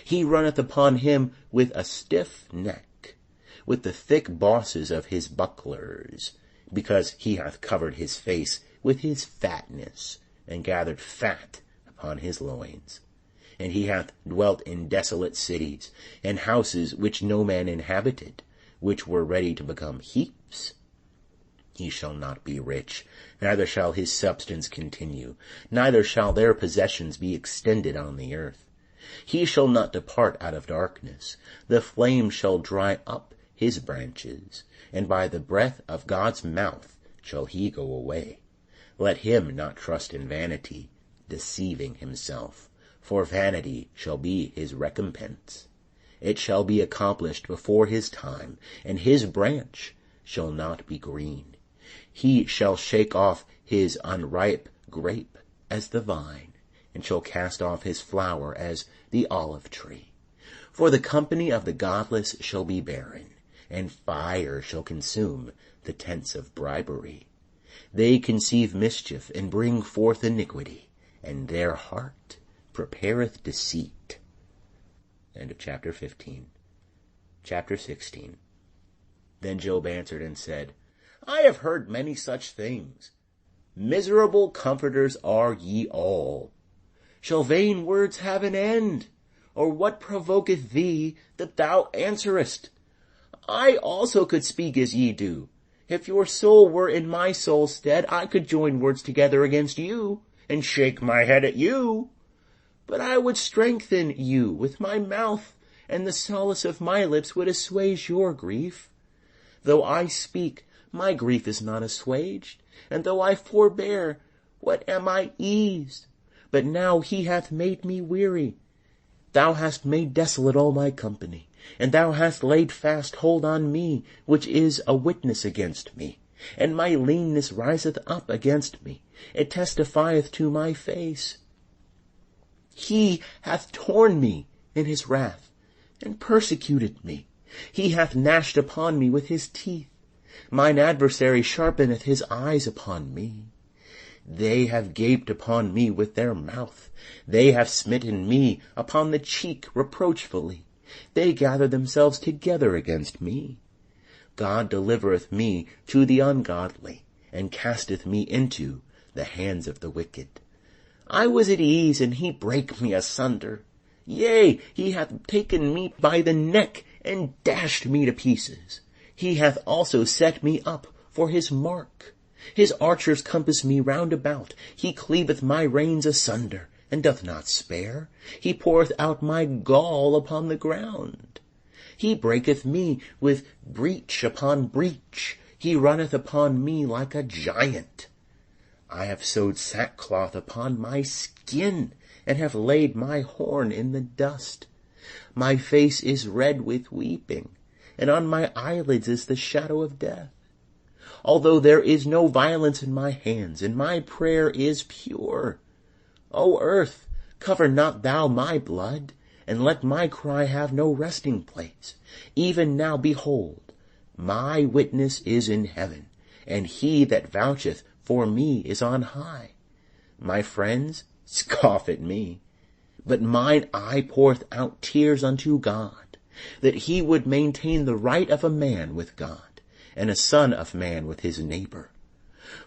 He runneth upon him with a stiff neck, with the thick bosses of his bucklers, because he hath covered his face with his fatness, and gathered fat upon his loins. And he hath dwelt in desolate cities, and houses which no man inhabited, which were ready to become heaps. He shall not be rich, neither shall his substance continue, neither shall their possessions be extended on the earth. He shall not depart out of darkness. The flame shall dry up his branches, and by the breath of God's mouth shall he go away. Let him not trust in vanity, deceiving himself, for vanity shall be his recompense. It shall be accomplished before his time, and his branch shall not be green. He shall shake off his unripe grape as the vine, and shall cast off his flower as the olive tree. For the company of the godless shall be barren, and fire shall consume the tents of bribery. They conceive mischief and bring forth iniquity, and their heart prepareth deceit. End of chapter 15. Chapter 16. Then Job answered and said, I have heard many such things. Miserable comforters are ye all. Shall vain words have an end? Or what provoketh thee that thou answerest? I also could speak as ye do. If your soul were in my soul's stead, I could join words together against you, and shake my head at you. But I would strengthen you with my mouth, and the solace of my lips would assuage your grief. Though I speak, my grief is not assuaged, and though I forbear, what am I eased? But now he hath made me weary. Thou hast made desolate all my company, and thou hast laid fast hold on me, which is a witness against me. And my leanness riseth up against me, it testifieth to my face. He hath torn me in his wrath, and persecuted me. He hath gnashed upon me with his teeth. Mine adversary sharpeneth his eyes upon me. They have gaped upon me with their mouth. They have smitten me upon the cheek reproachfully. They gather themselves together against me. God delivereth me to the ungodly, and casteth me into the hands of the wicked. I was at ease, and he brake me asunder. Yea, he hath taken me by the neck, and dashed me to pieces. He hath also set me up for his mark. His archers compass me round about. He cleaveth my reins asunder, and doth not spare. He poureth out my gall upon the ground. He breaketh me with breach upon breach. He runneth upon me like a giant. I have sewed sackcloth upon my skin, and have laid my horn in the dust. My face is red with weeping, and on my eyelids is the shadow of death. Although there is no violence in my hands, and my prayer is pure. O earth, cover not thou my blood, and let my cry have no resting place. Even now, behold, my witness is in heaven, and he that voucheth for me is on high. My friends scoff at me, but mine eye poureth out tears unto God, that he would maintain the right of a man with God, and a son of man with his neighbor.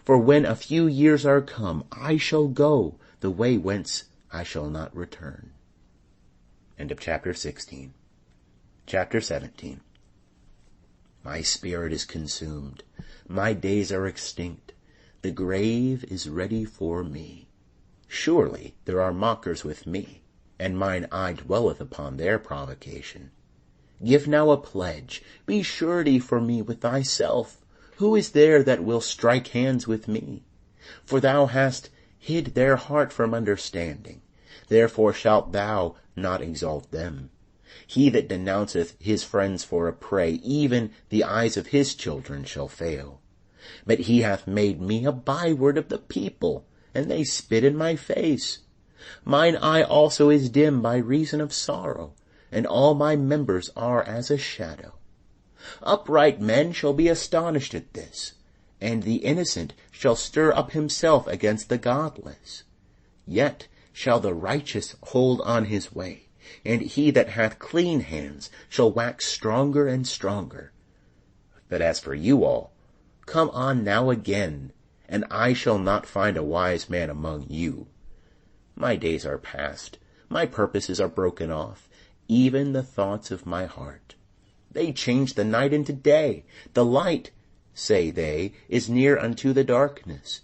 For when a few years are come, I shall go the way whence I shall not return. End of chapter 16. Chapter 17. My spirit is consumed. My days are extinct. The grave is ready for me. Surely there are mockers with me, and mine eye dwelleth upon their provocation. Give now a pledge, be surety for me with thyself. Who is there that will strike hands with me? For thou hast hid their heart from understanding, therefore shalt thou not exalt them. He that denounceth his friends for a prey, even the eyes of his children shall fail. But he hath made me a byword of the people, and they spit in my face. Mine eye also is dim by reason of sorrow, and all my members are as a shadow. Upright men shall be astonished at this, and the innocent shall stir up himself against the godless. Yet shall the righteous hold on his way, and he that hath clean hands shall wax stronger and stronger. But as for you all, come on now again, and I shall not find a wise man among you. My days are past, my purposes are broken off, even the thoughts of my heart. They change the night into day. The light, say they, is near unto the darkness.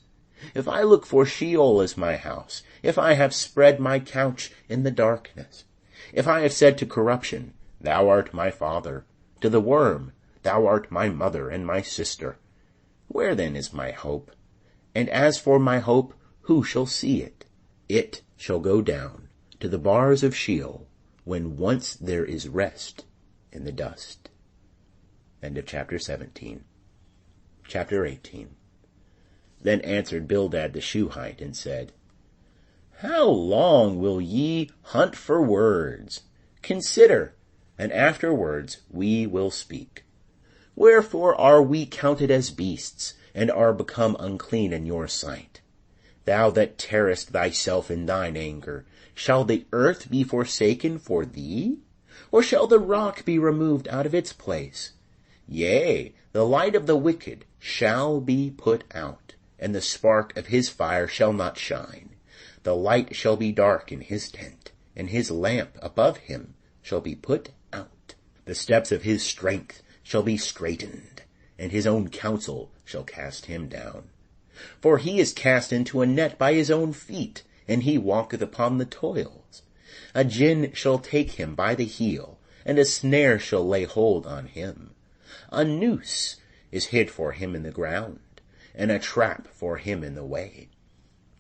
If I look for Sheol as my house, if I have spread my couch in the darkness, if I have said to corruption, Thou art my father, to the worm, Thou art my mother and my sister, where then is my hope? And as for my hope, who shall see it? It shall go down to the bars of Sheol, when once there is rest in the dust. End of chapter 17. Chapter 18. Then answered Bildad the Shuhite, and said, How long will ye hunt for words? Consider, and afterwards we will speak. Wherefore are we counted as beasts, and are become unclean in your sight? Thou that tearest thyself in thine anger, shall the earth be forsaken for thee? Or shall the rock be removed out of its place? Yea, the light of the wicked shall be put out, and the spark of his fire shall not shine. The light shall be dark in his tent, and his lamp above him shall be put out. The steps of his strength shall be straitened, and his own counsel shall cast him down. For he is cast into a net by his own feet, and he walketh upon the toils. A gin shall take him by the heel, and a snare shall lay hold on him. A noose is hid for him in the ground, and a trap for him in the way.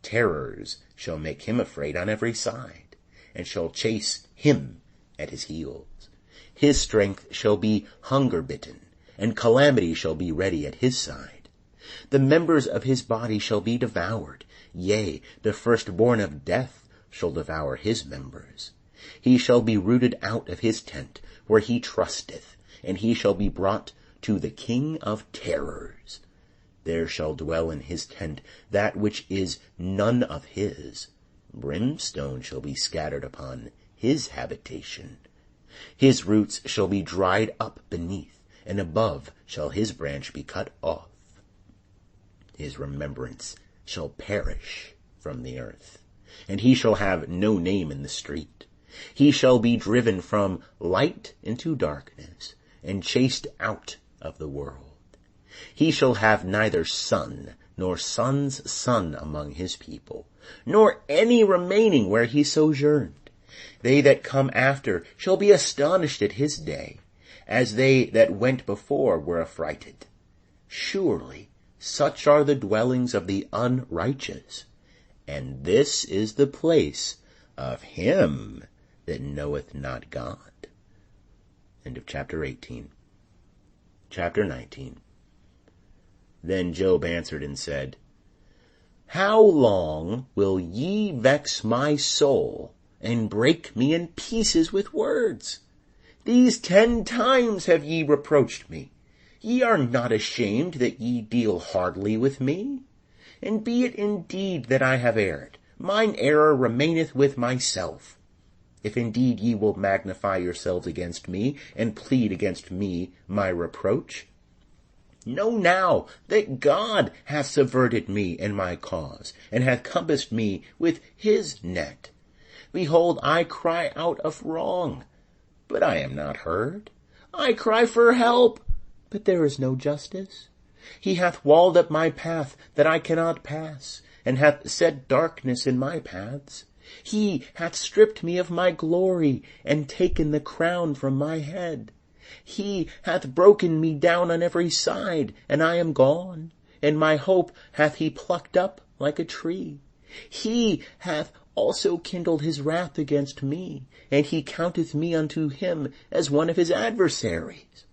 Terrors shall make him afraid on every side, and shall chase him at his heels. His strength shall be hunger-bitten, and calamity shall be ready at his side. The members of his body shall be devoured, yea, the firstborn of death shall devour his members. He shall be rooted out of his tent, where he trusteth, and he shall be brought to the king of terrors. There shall dwell in his tent that which is none of his. Brimstone shall be scattered upon his habitation. His roots shall be dried up beneath, and above shall his branch be cut off. His remembrance shall perish from the earth, and he shall have no name in the street. He shall be driven from light into darkness, and chased out of the world. He shall have neither son nor son's son among his people, nor any remaining where he sojourned. They that come after shall be astonished at his day, as they that went before were affrighted. Surely such are the dwellings of the unrighteous, and this is the place of him that knoweth not God. End of chapter 18. Chapter 19. Then Job answered and said, How long will ye vex my soul, and break me in pieces with words? These 10 times have ye reproached me. Ye are not ashamed that ye deal hardly with me. And be it indeed that I have erred, mine error remaineth with myself. If indeed ye will magnify yourselves against me, and plead against me my reproach, know now that God hath subverted me and my cause, and hath compassed me with his net. Behold, I cry out of wrong, but I am not heard. I cry for help, but there is no justice. He hath walled up my path that I cannot pass, and hath set darkness in my paths. He hath stripped me of my glory, and taken the crown from my head. He hath broken me down on every side, and I am gone, and my hope hath he plucked up like a tree. He hath also kindled his wrath against me, and he counteth me unto him as one of his adversaries.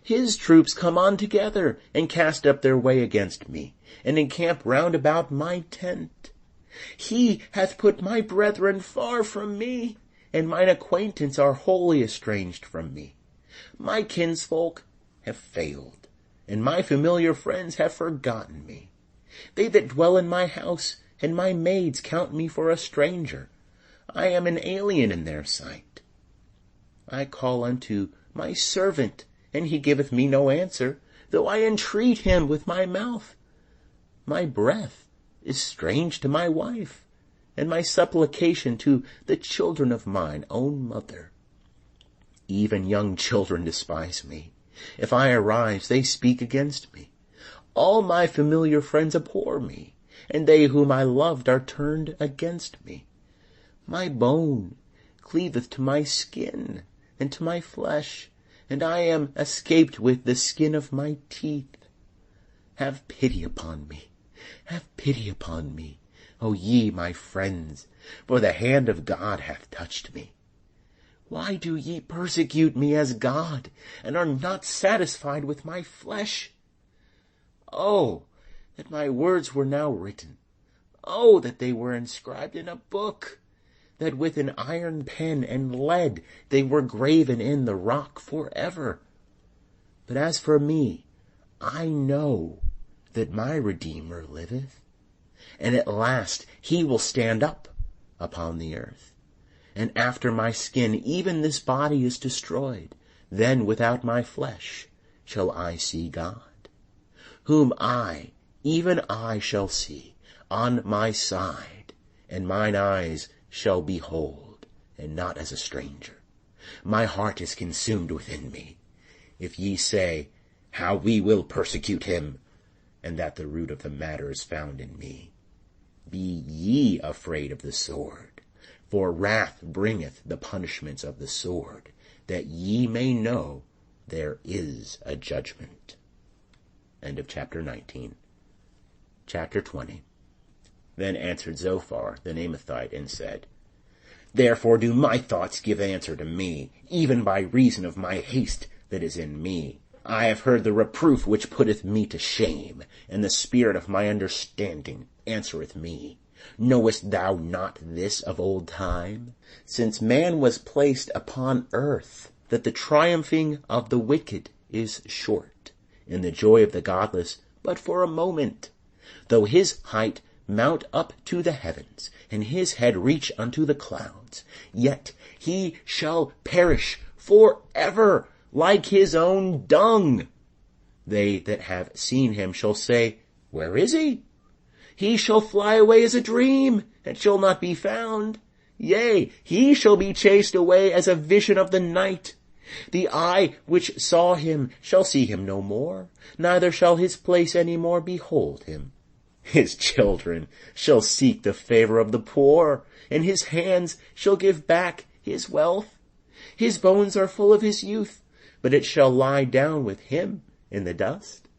His troops come on together, and cast up their way against me, and encamp round about my tent. He hath put my brethren far from me, and mine acquaintance are wholly estranged from me. My kinsfolk have failed, and my familiar friends have forgotten me. They that dwell in my house and my maids count me for a stranger. I am an alien in their sight. I call unto my servant, and he giveth me no answer, though I entreat him with my mouth. My breath is strange to my wife, and my supplication to the children of mine own mother. Even young children despise me. If I arise, they speak against me. All my familiar friends abhor me, and they whom I loved are turned against me. My bone cleaveth to my skin, and to my flesh, and I am escaped with the skin of my teeth. Have pity upon me, have pity upon me, O ye my friends, for the hand of God hath touched me. Why do ye persecute me as God, and are not satisfied with my flesh? Oh, that my words were now written. Oh, that they were inscribed in a book, that with an iron pen and lead they were graven in the rock forever. But as for me, I know that my Redeemer liveth, and at last he will stand up upon the earth. And after my skin, even this body is destroyed, then without my flesh shall I see God, whom I, even I, shall see on my side, and mine eyes shall behold, and not as a stranger. My heart is consumed within me. If ye say, how we will persecute him, and that the root of the matter is found in me, be ye afraid of the sword, for wrath bringeth the punishments of the sword, that ye may know there is a judgment. End of chapter 19. Chapter 20. Then answered Zophar the Naamathite, and said, Therefore do my thoughts give answer to me, even by reason of my haste that is in me. I have heard the reproof which putteth me to shame, and the spirit of my understanding answereth me. Knowest thou not this of old time, since man was placed upon earth, that the triumphing of the wicked is short, and the joy of the godless but for a moment? Though his height mount up to the heavens, and his head reach unto the clouds, yet he shall perish forever like his own dung. They that have seen him shall say, Where is he? He shall fly away as a dream, and shall not be found. Yea, he shall be chased away as a vision of the night. The eye which saw him shall see him no more, neither shall his place any more behold him. His children shall seek the favor of the poor, and his hands shall give back his wealth. His bones are full of his youth, but it shall lie down with him in the dust.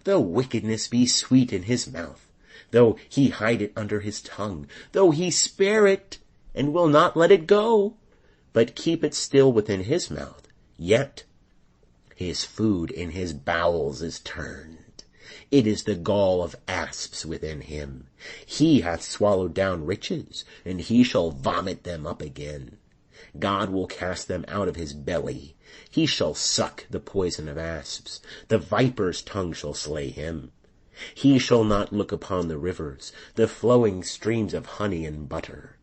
Though wickedness be sweet in his mouth, though he hide it under his tongue, though he spare it, and will not let it go, but keep it still within his mouth, yet his food in his bowels is turned. It is the gall of asps within him. He hath swallowed down riches, and he shall vomit them up again. God will cast them out of his belly. He shall suck the poison of asps. The viper's tongue shall slay him. He shall not look upon the rivers, the flowing streams of honey and butter.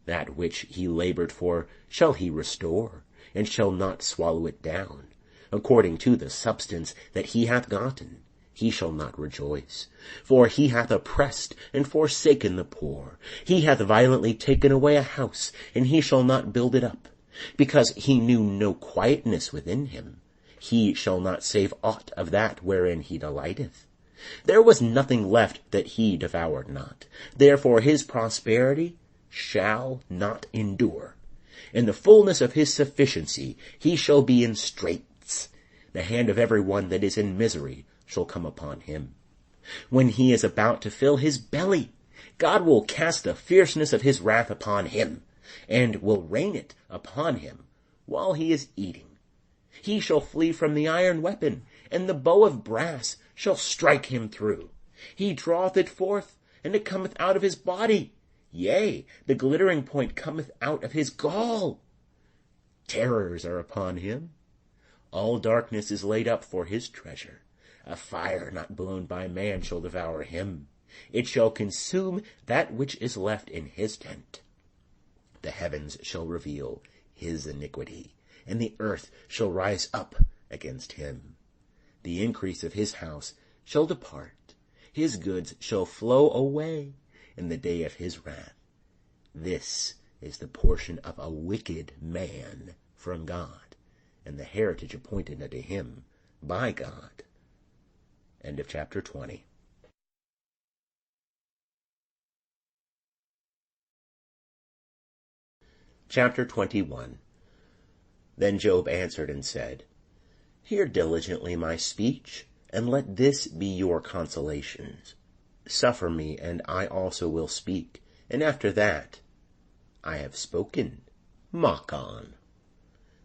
That which he labored for shall he restore, and shall not swallow it down. According to the substance that he hath gotten, he shall not rejoice. For he hath oppressed and forsaken the poor. He hath violently taken away a house, and he shall not build it up. Because he knew no quietness within him, he shall not save aught of that wherein he delighteth. There was nothing left that he devoured not. Therefore his prosperity shall not endure. In the fullness of his sufficiency he shall be in straits. The hand of every one that is in misery shall come upon him. When he is about to fill his belly, God will cast the fierceness of his wrath upon him, and will rain it upon him while he is eating. He shall flee from the iron weapon, and the bow of brass shall strike him through. He draweth it forth, and it cometh out of his body, Yea, the glittering point cometh out of his gall. Terrors are upon him. All darkness is laid up for his treasure. A fire not blown by man shall devour him. It shall consume that which is left in his tent. The heavens shall reveal his iniquity, and the earth shall rise up against him. The increase of his house shall depart. His goods shall flow away in the day of his wrath. This is the portion of a wicked man from God, and the heritage appointed unto him by God. End of chapter 20. Chapter 21. Then Job answered and said, Hear diligently my speech, and let this be your consolations. Suffer me, and I also will speak, and after that I have spoken. Mock on.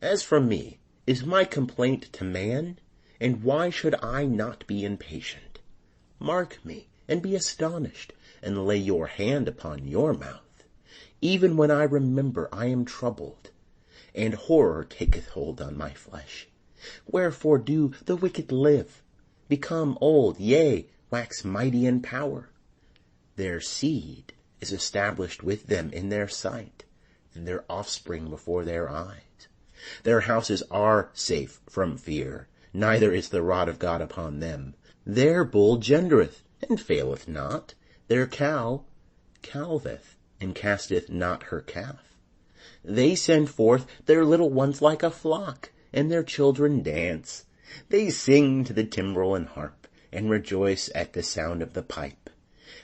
As for me, is my complaint to man? And why should I not be impatient? Mark me, and be astonished, and lay your hand upon your mouth. Even when I remember, I am troubled, and horror taketh hold on my flesh. Wherefore do the wicked live, become old, yea, wax mighty in power? Their seed is established with them in their sight, and their offspring before their eyes. Their houses are safe from fear, neither is the rod of God upon them. Their bull gendereth, and faileth not. Their cow calveth, and casteth not her calf. They send forth their little ones like a flock, and their children dance. They sing to the timbrel and harp, and rejoice at the sound of the pipe.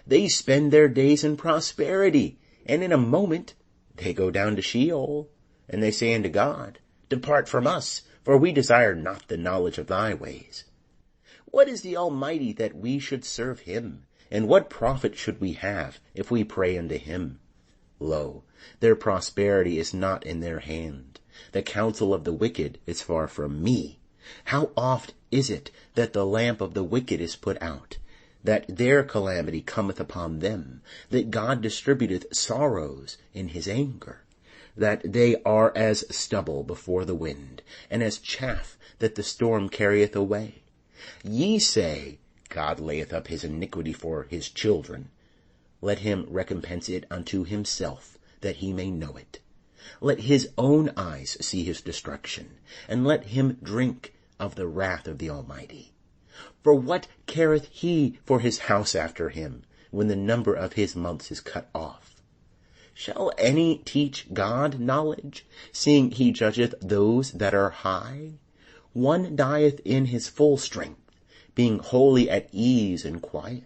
They spend their days in prosperity, and in a moment they go down to Sheol. And they say unto God, Depart from us, for we desire not the knowledge of thy ways. What is the Almighty that we should serve him? And what profit should we have if we pray unto him? Lo, their prosperity is not in their hand. The counsel of the wicked is far from me. How oft is it that the lamp of the wicked is put out, that their calamity cometh upon them, that God distributeth sorrows in his anger, that they are as stubble before the wind, and as chaff that the storm carrieth away. Ye say, God layeth up his iniquity for his children. Let him recompense it unto himself, that he may know it. Let his own eyes see his destruction, and let him drink of the wrath of the Almighty. For what careth he for his house after him, when the number of his months is cut off? Shall any teach God knowledge, seeing he judgeth those that are high? One dieth in his full strength, being wholly at ease and quiet.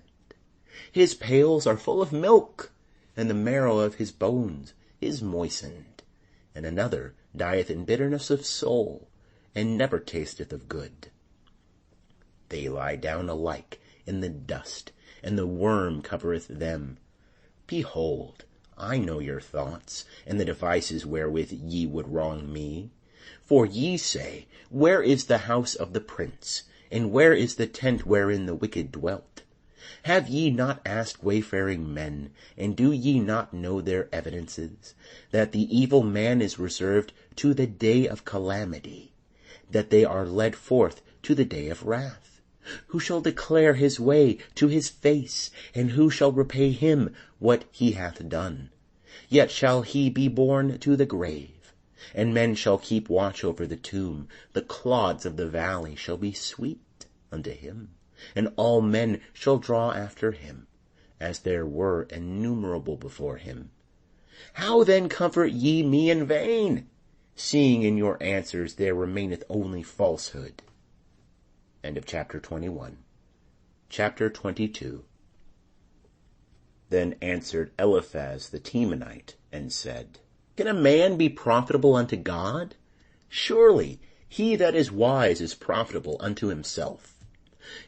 His pails are full of milk, and the marrow of his bones is moistened. And another dieth in bitterness of soul, and never tasteth of good. They lie down alike in the dust, and the worm covereth them. Behold, I know your thoughts, and the devices wherewith ye would wrong me. For ye say, Where is the house of the prince? And where is the tent wherein the wicked dwelt? Have ye not asked wayfaring men, and do ye not know their evidences, that the evil man is reserved to the day of calamity, that they are led forth to the day of wrath? Who shall declare his way to his face, and who shall repay him what he hath done? Yet shall he be borne to the grave, and men shall keep watch over the tomb. The clods of the valley shall be sweet unto him, and all men shall draw after him, as there were innumerable before him. How then comfort ye me in vain, seeing in your answers there remaineth only falsehood? End of chapter 21. Chapter 22. Then answered Eliphaz the Temanite, and said, Can a man be profitable unto God? Surely he that is wise is profitable unto himself.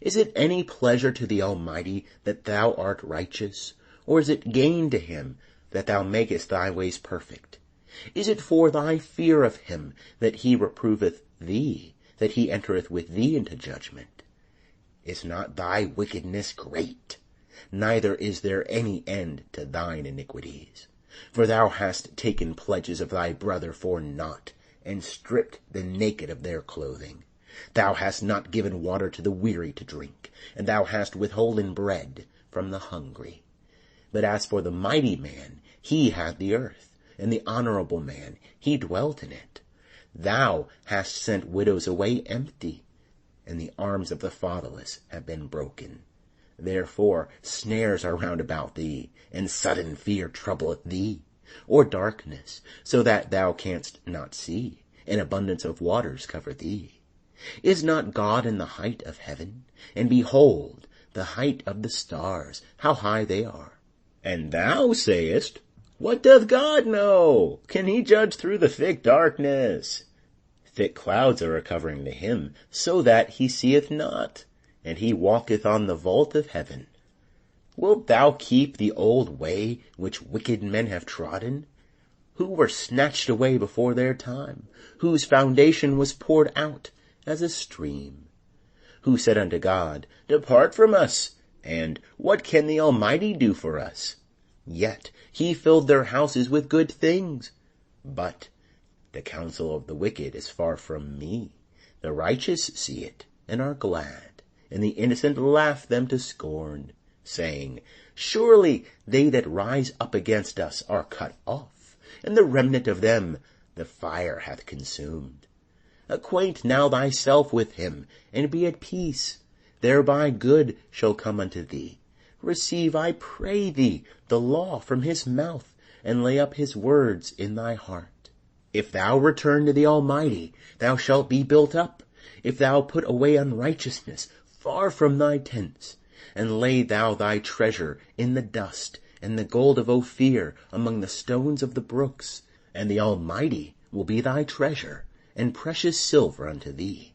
Is it any pleasure to the Almighty that thou art righteous? Or is it gain to him that thou makest thy ways perfect? Is it for thy fear of him that he reproveth thee, that he entereth with thee into judgment? Is not thy wickedness great? neither is there any end to thine iniquities. For thou hast taken pledges of thy brother for naught, and stripped the naked of their clothing. Thou hast not given water to the weary to drink, and thou hast withholden bread from the hungry. But as for the mighty man, he had the earth, and the honorable man, he dwelt in it. Thou hast sent widows away empty, and the arms of the fatherless have been broken. Therefore snares are round about thee, and sudden fear troubleth thee, or darkness, so that thou canst not see, and abundance of waters cover thee. Is not God in the height of heaven? And behold, the height of the stars, how high they are. And thou sayest, what doth God know? Can he judge through the thick darkness? Thick clouds are a covering to him, so that he seeth not, and he walketh on the vault of heaven. Wilt thou keep the old way which wicked men have trodden, who were snatched away before their time, whose foundation was poured out as a stream? Who said unto God, depart from us, and what can the Almighty do for us? Yet he filled their houses with good things. But the counsel of the wicked is far from me. The righteous see it, and are glad, and the innocent laugh them to scorn, saying, surely they that rise up against us are cut off, and the remnant of them the fire hath consumed. Acquaint now thyself with him, and be at peace. Thereby good shall come unto thee. Receive, I pray thee, the law from his mouth, and lay up his words in thy heart. If thou return to the Almighty, thou shalt be built up. If thou put away unrighteousness far from thy tents, and lay thou thy treasure in the dust, and the gold of Ophir among the stones of the brooks, and the Almighty will be thy treasure, and precious silver unto thee.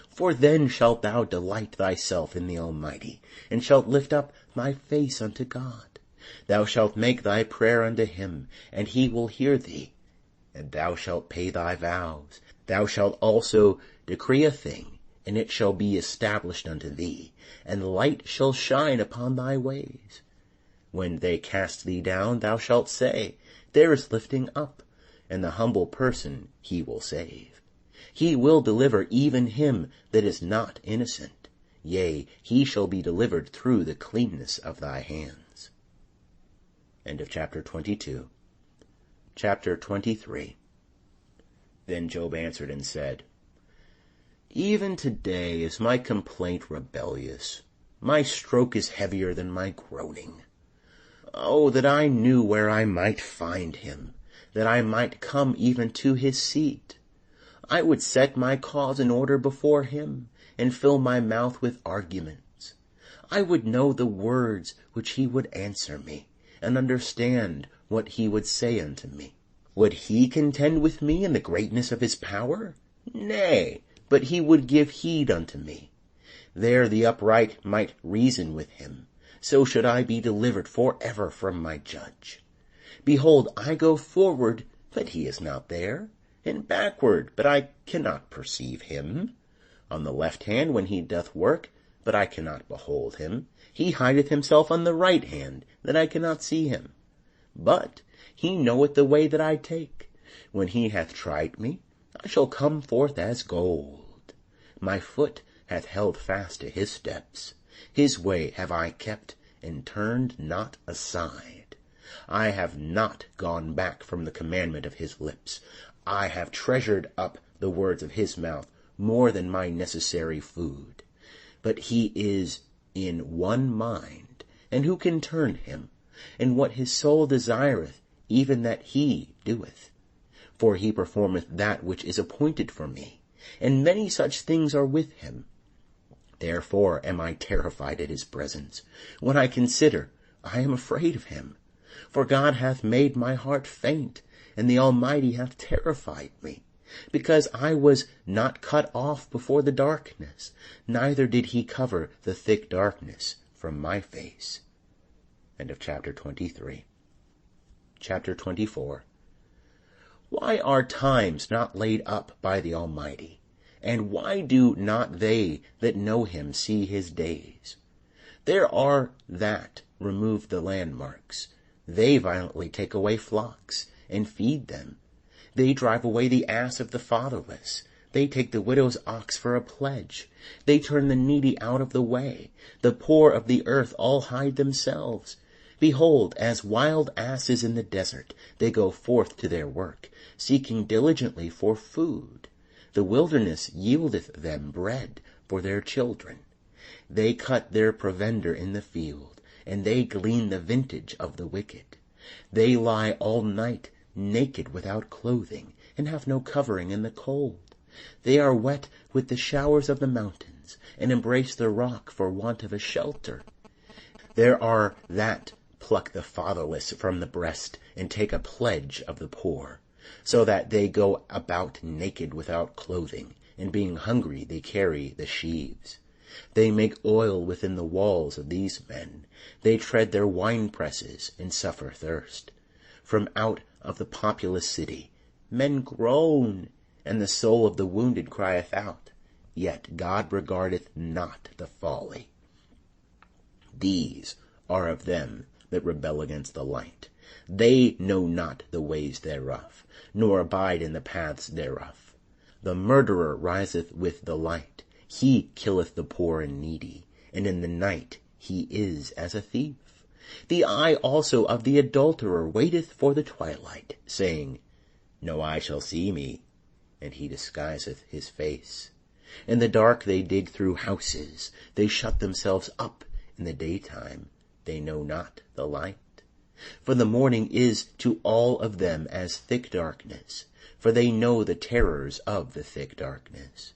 For then shalt thou delight thyself in the Almighty, and shalt lift up thy face unto God. Thou shalt make thy prayer unto him, and he will hear thee. And thou shalt pay thy vows. Thou shalt also decree a thing, and it shall be established unto thee, and light shall shine upon thy ways. When they cast thee down, thou shalt say, there is lifting up, and the humble person he will save. He will deliver even him that is not innocent. Yea, he shall be delivered through the cleanness of thy hands. End of chapter 22. Chapter 23. Then Job answered and said, even today is my complaint rebellious. My stroke is heavier than my groaning. Oh, that I knew where I might find him, that I might come even to his seat. I would set my cause in order before him, and fill my mouth with arguments. I would know the words which he would answer me, and understand what he would say unto me. Would he contend with me in the greatness of his power? Nay, but he would give heed unto me. There the upright might reason with him, so should I be delivered for ever from my judge. Behold, I go forward, but he is not there, and backward, but I cannot perceive him. On the left hand when he doth work, but I cannot behold him. He hideth himself on the right hand, that I cannot see him. But he knoweth the way that I take. When he hath tried me, I shall come forth as gold. My foot hath held fast to his steps. His way have I kept, and turned not aside. I have not gone back from the commandment of his lips. I have treasured up the words of his mouth more than my necessary food. But he is in one mind, and who can turn him? And what his soul desireth, even that he doeth. For he performeth that which is appointed for me, and many such things are with him. Therefore am I terrified at his presence. When I consider, I am afraid of him. For God hath made my heart faint, and the Almighty hath terrified me, because I was not cut off before the darkness, neither did he cover the thick darkness from my face. End of chapter 23. Chapter 24. Why are times not laid up by the Almighty? And why do not they that know him see his days? There are that remove the landmarks. They violently take away flocks and feed them. They drive away the ass of the fatherless. They take the widow's ox for a pledge. They turn the needy out of the way. The poor of the earth all hide themselves. Behold, as wild asses in the desert, they go forth to their work, seeking diligently for food. The wilderness yieldeth them bread for their children. They cut their provender in the field, and they glean the vintage of the wicked. They lie all night naked without clothing, and have no covering in the cold. They are wet with the showers of the mountains, and embrace the rock for want of a shelter. There are that pluck the fatherless from the breast, and take a pledge of the poor, so that they go about naked without clothing, and being hungry they carry the sheaves. They make oil within the walls of these men. They tread their winepresses and suffer thirst. From out of the populous city men groan, and the soul of the wounded crieth out. Yet God regardeth not the folly. These are of them that rebel against the light. They know not the ways thereof, nor abide in the paths thereof. The murderer riseth with the light. He killeth the poor and needy, and in the night he is as a thief. The eye also of the adulterer waiteth for the twilight, saying, No eye shall see me, and he disguiseth his face. In the dark they dig through houses, they shut themselves up in the daytime, they know not the light. For the morning is to all of them as thick darkness, for they know the terrors of the thick darkness.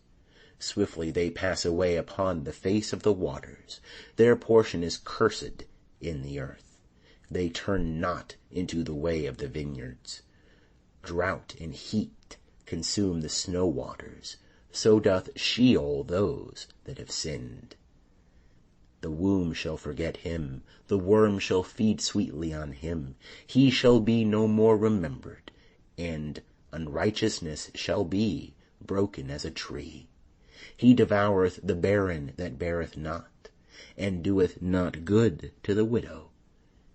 Swiftly they pass away upon the face of the waters. Their portion is cursed in the earth. They turn not into the way of the vineyards. Drought and heat consume the snow waters. So doth Sheol those that have sinned. The womb shall forget him. The worm shall feed sweetly on him. He shall be no more remembered, and unrighteousness shall be broken as a tree. He devoureth the barren that beareth not, and doeth not good to the widow.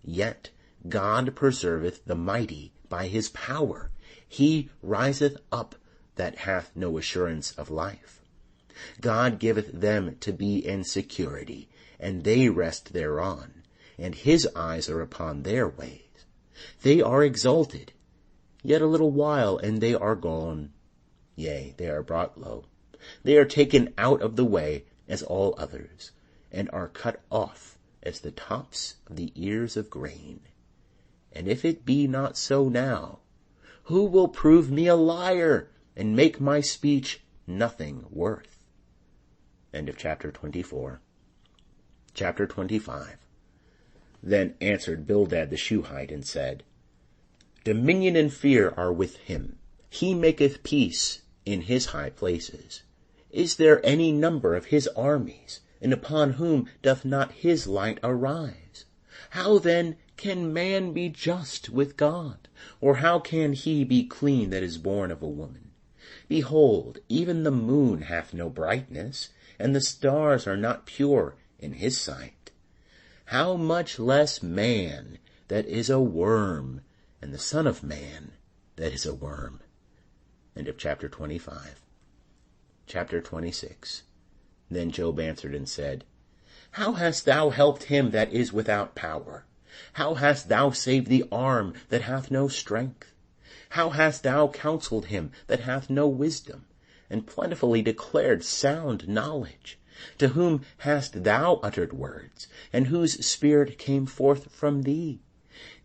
Yet God preserveth the mighty by his power. He riseth up that hath no assurance of life. God giveth them to be in security, and they rest thereon, and his eyes are upon their ways. They are exalted, yet a little while, and they are gone. Yea, they are brought low. They are taken out of the way as all others, and are cut off as the tops of the ears of grain. And if it be not so now, who will prove me a liar, and make my speech nothing worth? End of chapter 24. Chapter 25. Then answered Bildad the Shuhite, and said, Dominion and fear are with him. He maketh peace in his high places. Is there any number of his armies, and upon whom doth not his light arise? How then can man be just with God? Or how can he be clean that is born of a woman? Behold, even the moon hath no brightness, and the stars are not pure in his sight. How much less man that is a worm, and the Son of Man that is a worm. End of chapter 25. Chapter 26. Then Job answered and said, How hast thou helped him that is without power? How hast thou saved the arm that hath no strength? How hast thou counseled him that hath no wisdom, and plentifully declared sound knowledge? To whom hast thou uttered words, and whose spirit came forth from thee?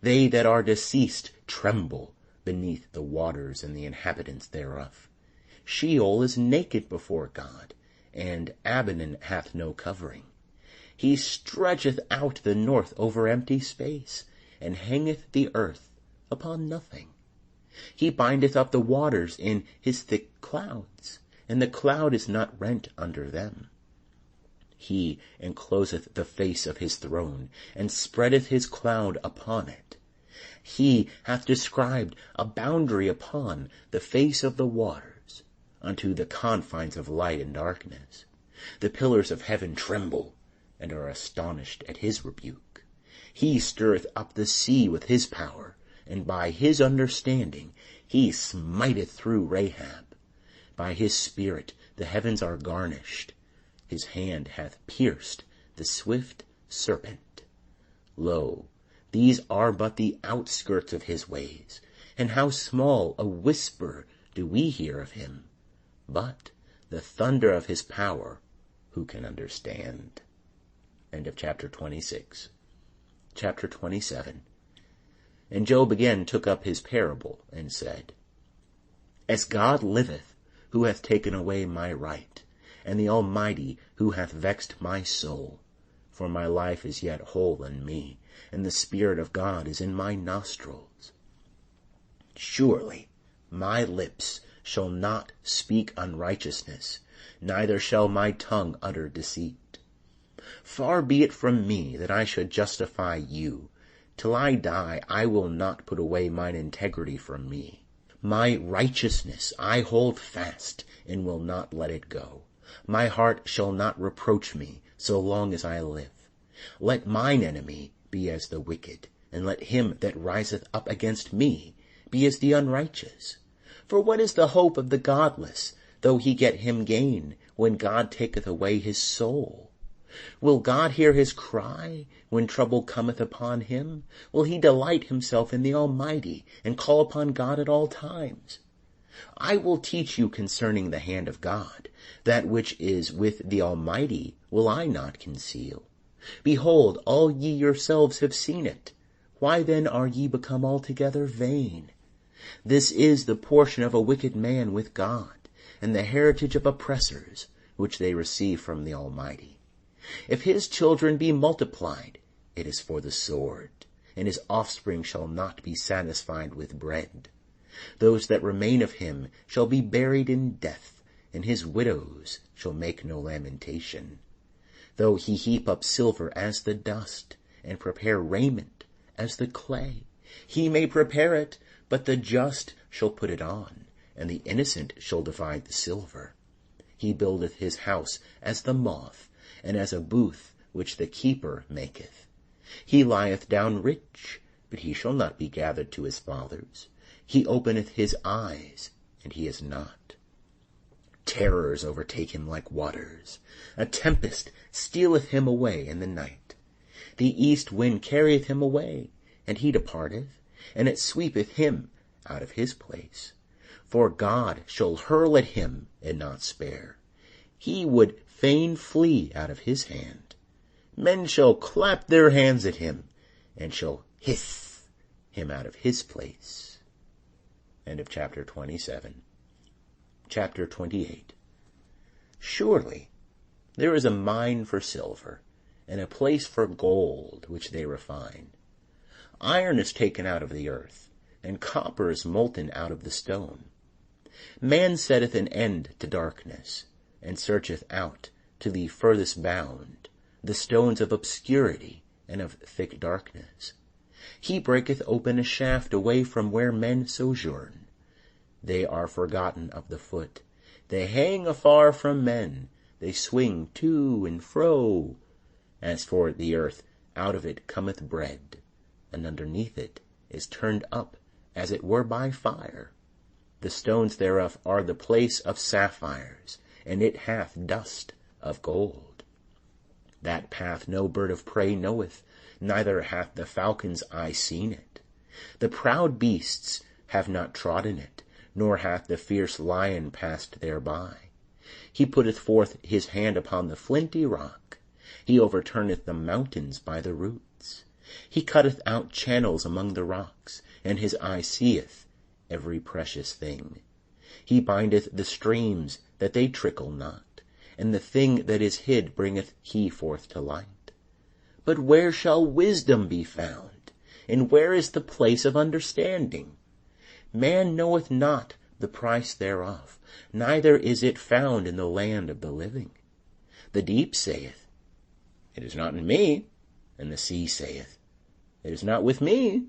They that are deceased tremble beneath the waters and the inhabitants thereof. Sheol is naked before God, and Abaddon hath no covering. He stretcheth out the north over empty space, and hangeth the earth upon nothing. He bindeth up the waters in his thick clouds, and the cloud is not rent under them. He encloseth the face of his throne, and spreadeth his cloud upon it. He hath described a boundary upon the face of the waters, unto the confines of light and darkness. The pillars of heaven tremble, and are astonished at his rebuke. He stirreth up the sea with his power, and by his understanding he smiteth through Rahab. By his spirit the heavens are garnished. His hand hath pierced the swift serpent. Lo, these are but the outskirts of his ways, and how small a whisper do we hear of him. But the thunder of his power, who can understand? End of chapter 26. Chapter 27. And Job again took up his parable, and said, As God liveth, who hath taken away my right, and the Almighty, who hath vexed my soul, for my life is yet whole in me, and the Spirit of God is in my nostrils. Surely my lips shall not speak unrighteousness, neither shall my tongue utter deceit. Far be it from me that I should justify you. Till I die, I will not put away mine integrity from me. My righteousness I hold fast, and will not let it go. My heart shall not reproach me so long as I live. Let mine enemy be as the wicked, and let him that riseth up against me be as the unrighteous. For what is the hope of the godless, though he get him gain, when God taketh away his soul? Will God hear his cry when trouble cometh upon him? Will he delight himself in the Almighty, and call upon God at all times? I will teach you concerning the hand of God. That which is with the Almighty will I not conceal. Behold, all ye yourselves have seen it. Why then are ye become altogether vain? This is the portion of a wicked man with God, and the heritage of oppressors, which they receive from the Almighty. If his children be multiplied, it is for the sword, and his offspring shall not be satisfied with bread. Those that remain of him shall be buried in death, and his widows shall make no lamentation. Though he heap up silver as the dust, and prepare raiment as the clay, he may prepare it, but the just shall put it on, and the innocent shall divide the silver. He buildeth his house as the moth, and as a booth which the keeper maketh. He lieth down rich, but he shall not be gathered to his fathers. He openeth his eyes, and he is not. Terrors overtake him like waters. A tempest stealeth him away in the night. The east wind carrieth him away, and he departeth, and it sweepeth him out of his place. For God shall hurl at him, and not spare. He would fain flee out of his hand. Men shall clap their hands at him, and shall hiss him out of his place. End of chapter 27. Chapter 28. Surely there is a mine for silver, and a place for gold, which they refine. Iron is taken out of the earth, and copper is molten out of the stone. Man setteth an end to darkness, and searcheth out to the furthest bound the stones of obscurity and of thick darkness. He breaketh open a shaft away from where men sojourn. They are forgotten of the foot. They hang afar from men. They swing to and fro. As for the earth, out of it cometh bread, and underneath it is turned up as it were by fire. The stones thereof are the place of sapphires, and it hath dust of gold. That path no bird of prey knoweth, neither hath the falcon's eye seen it. The proud beasts have not trodden it, nor hath the fierce lion passed thereby. He putteth forth his hand upon the flinty rock. He overturneth the mountains by the roots. He cutteth out channels among the rocks, and his eye seeth every precious thing. He bindeth the streams that they trickle not, and the thing that is hid bringeth he forth to light. But where shall wisdom be found? And where is the place of understanding? Man knoweth not the price thereof, neither is it found in the land of the living. The deep saith, It is not in me, and the sea saith, It is not with me.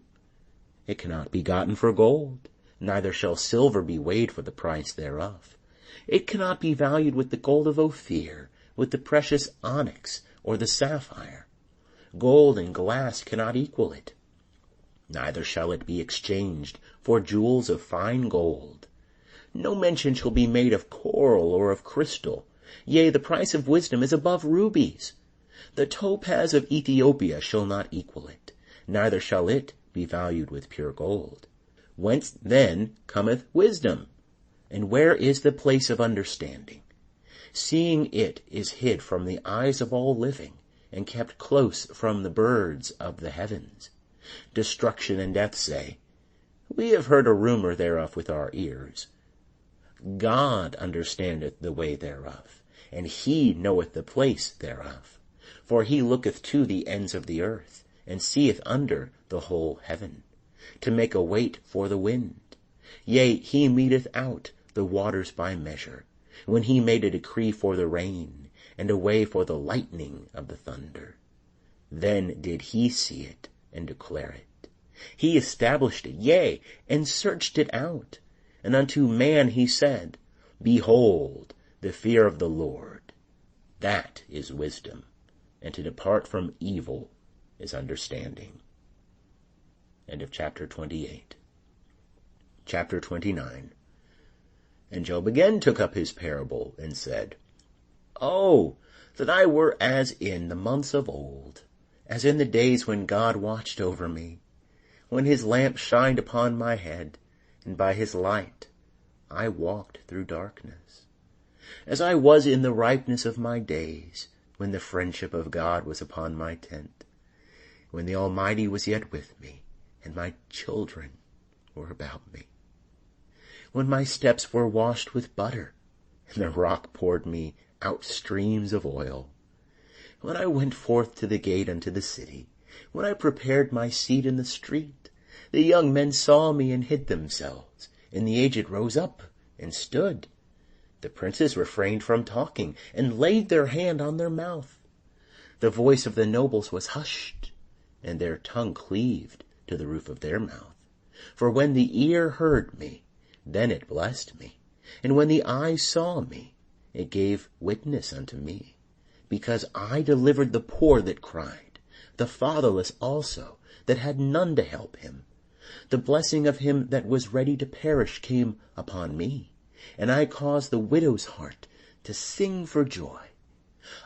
It cannot be gotten for gold, neither shall silver be weighed for the price thereof. It cannot be valued with the gold of Ophir, with the precious onyx, or the sapphire. Gold and glass cannot equal it. Neither shall it be exchanged for jewels of fine gold. No mention shall be made of coral or of crystal. Yea, the price of wisdom is above rubies. The topaz of Ethiopia shall not equal it, neither shall it be valued with pure gold. Whence then cometh wisdom? And where is the place of understanding? Seeing it is hid from the eyes of all living, and kept close from the birds of the heavens. Destruction and death say, We have heard a rumor thereof with our ears. God understandeth the way thereof, and he knoweth the place thereof. For he looketh to the ends of the earth, and seeth under the whole heaven, to make a weight for the wind. Yea, he meteth out the waters by measure, when he made a decree for the rain, and a way for the lightning of the thunder. Then did he see it, and declare it. He established it, yea, and searched it out. And unto man he said, Behold, the fear of the Lord, that is wisdom, and to depart from evil is understanding. End of chapter 28. Chapter 29. And Job again took up his parable, and said, Oh, that I were as in the months of old, as in the days when God watched over me, when his lamp shined upon my head, and by his light I walked through darkness. As I was in the ripeness of my days, when the friendship of God was upon my tent, when the Almighty was yet with me, and my children were about me. When my steps were washed with butter, and the rock poured me out streams of oil. When I went forth to the gate unto the city, when I prepared my seat in the street, the young men saw me and hid themselves, and the aged rose up and stood. The princes refrained from talking, and laid their hand on their mouth. The voice of the nobles was hushed, and their tongue cleaved to the roof of their mouth. For when the ear heard me, then it blessed me, and when the eye saw me, it gave witness unto me, because I delivered the poor that cried, the fatherless also, that had none to help him. The blessing of him that was ready to perish came upon me, and I caused the widow's heart to sing for joy.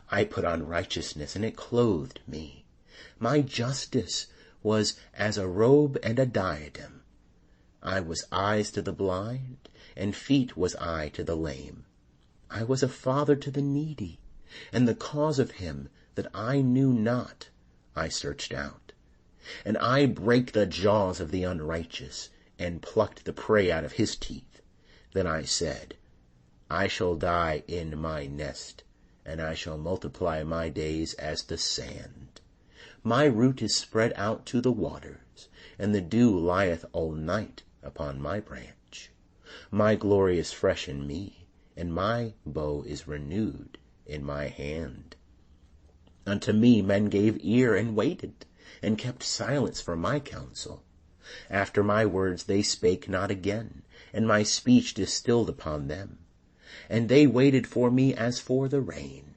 I put on righteousness, and it clothed me. My justice was as a robe and a diadem. I was eyes to the blind, and feet was I to the lame. I was a father to the needy, and the cause of him that I knew not I searched out. And I brake the jaws of the unrighteous, and plucked the prey out of his teeth. Then I said, I shall die in my nest, and I shall multiply my days as the sand. My root is spread out to the waters, and the dew lieth all night upon my branch. My glory is fresh in me, and my bow is renewed in my hand. Unto me men gave ear and waited, and kept silence for my counsel. After my words they spake not again, and my speech distilled upon them. And they waited for me as for the rain,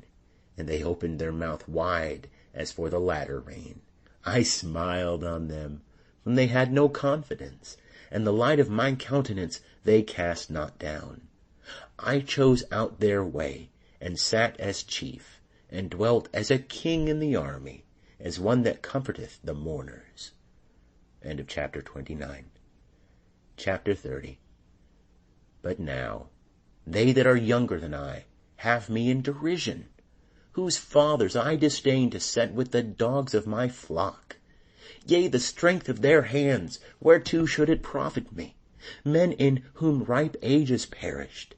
and they opened their mouth wide as for the latter rain. I smiled on them, when they had no confidence, and the light of my countenance they cast not down. I chose out their way, and sat as chief, and dwelt as a king in the army, as one that comforteth the mourners. End of chapter 29. Chapter 30. But now they that are younger than I have me in derision, whose fathers I disdain to set with the dogs of my flock. Yea, the strength of their hands, whereto should it profit me? Men in whom ripe age is perished.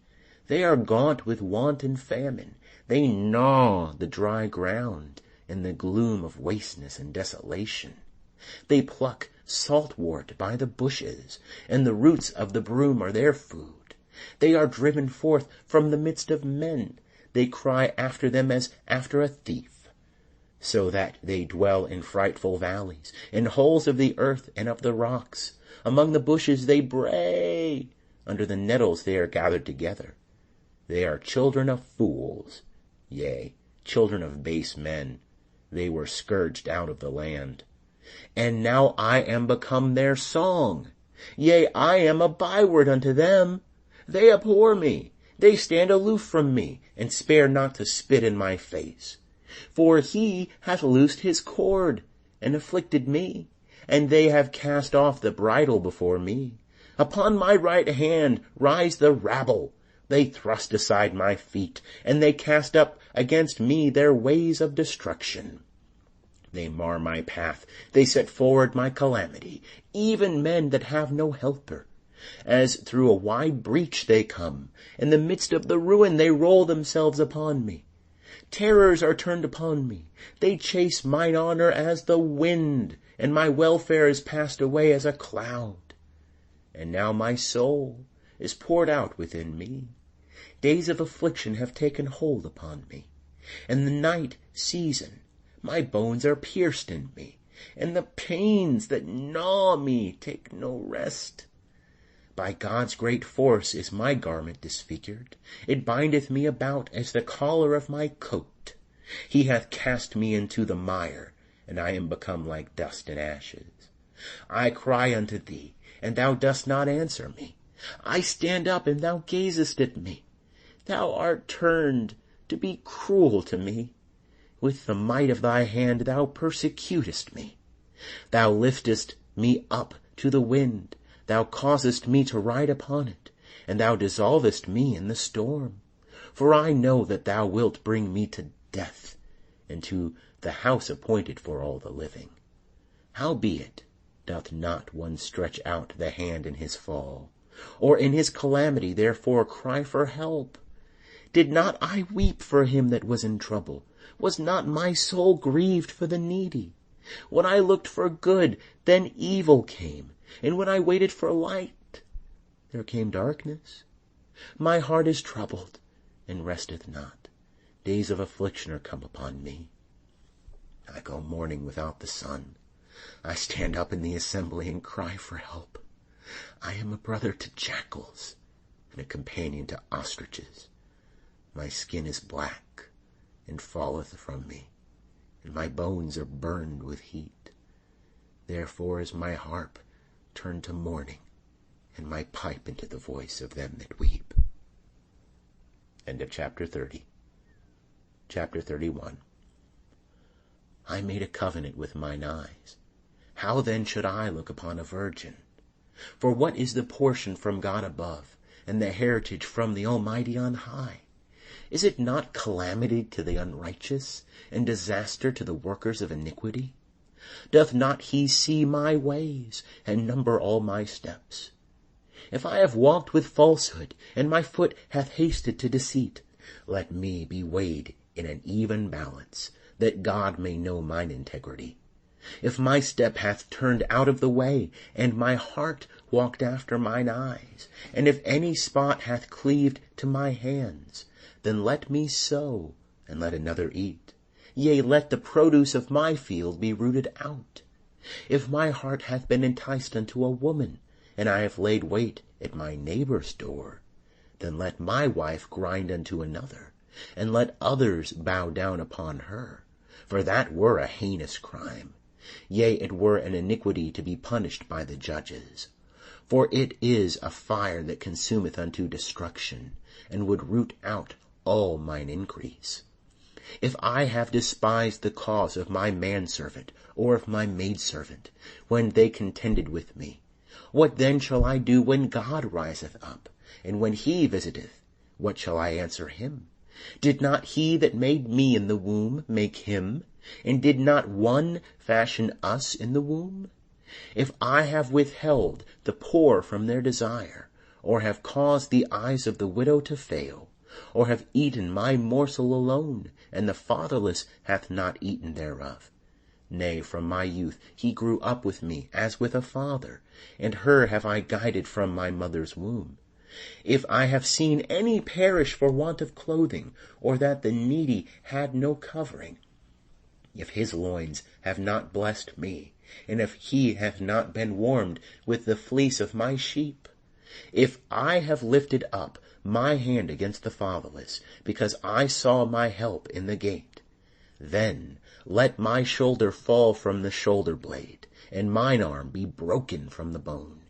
They are gaunt with want and famine. They gnaw the dry ground in the gloom of wasteness and desolation. They pluck saltwort by the bushes, and the roots of the broom are their food. They are driven forth from the midst of men. They cry after them as after a thief, so that they dwell in frightful valleys, in holes of the earth and of the rocks. Among the bushes they bray, under the nettles they are gathered together. They are children of fools, yea, children of base men, they were scourged out of the land. And now I am become their song. Yea, I am a byword unto them. They abhor me. They stand aloof from me, and spare not to spit in my face. For he hath loosed his cord, and afflicted me, and they have cast off the bridle before me. Upon my right hand rise the rabble. They thrust aside my feet, and they cast up against me their ways of destruction. They mar my path, they set forward my calamity, even men that have no helper. As through a wide breach they come, in the midst of the ruin they roll themselves upon me. Terrors are turned upon me, they chase mine honor as the wind, and my welfare is passed away as a cloud. And now my soul is poured out within me. Days of affliction have taken hold upon me, and the night season, my bones are pierced in me, and the pains that gnaw me take no rest. By God's great force is my garment disfigured. It bindeth me about as the collar of my coat. He hath cast me into the mire, and I am become like dust and ashes. I cry unto thee, and thou dost not answer me. I stand up, and thou gazest at me. Thou art turned to be cruel to me. With the might of thy hand thou persecutest me. Thou liftest me up to the wind. Thou causest me to ride upon it, and thou dissolvest me in the storm. For I know that thou wilt bring me to death, and to the house appointed for all the living. Howbeit doth not one stretch out the hand in his fall, or in his calamity therefore cry for help? Did not I weep for him that was in trouble? Was not my soul grieved for the needy? When I looked for good, then evil came, and when I waited for light, there came darkness. My heart is troubled, and resteth not. Days of affliction are come upon me. I go mourning without the sun. I stand up in the assembly and cry for help. I am a brother to jackals, and a companion to ostriches. My skin is black, and falleth from me, and my bones are burned with heat. Therefore is my harp turned to mourning, and my pipe into the voice of them that weep. End of chapter 30. Chapter 31. I made a covenant with mine eyes. How then should I look upon a virgin? For what is the portion from God above, and the heritage from the Almighty on high? Is it not calamity to the unrighteous, and disaster to the workers of iniquity? Doth not he see my ways, and number all my steps? If I have walked with falsehood, and my foot hath hasted to deceit, let me be weighed in an even balance, that God may know mine integrity. If my step hath turned out of the way, and my heart walked after mine eyes, and if any spot hath cleaved to my hands, then let me sow, and let another eat. Yea, let the produce of my field be rooted out. If my heart hath been enticed unto a woman, and I have laid wait at my neighbor's door, then let my wife grind unto another, and let others bow down upon her. For that were a heinous crime. Yea, it were an iniquity to be punished by the judges. For it is a fire that consumeth unto destruction, and would root out all mine increase. If I have despised the cause of my manservant, or of my maidservant, when they contended with me, what then shall I do when God riseth up, and when he visiteth? What shall I answer him? Did not he that made me in the womb make him? And did not one fashion us in the womb? If I have withheld the poor from their desire, or have caused the eyes of the widow to fail, or have eaten my morsel alone, and the fatherless hath not eaten thereof. Nay, from my youth he grew up with me as with a father, and her have I guided from my mother's womb. If I have seen any perish for want of clothing, or that the needy had no covering, if his loins have not blessed me, and if he hath not been warmed with the fleece of my sheep, if I have lifted up my hand against the fatherless, because I saw my help in the gate, Then let my shoulder fall from the shoulder blade, and mine arm be broken from the bone.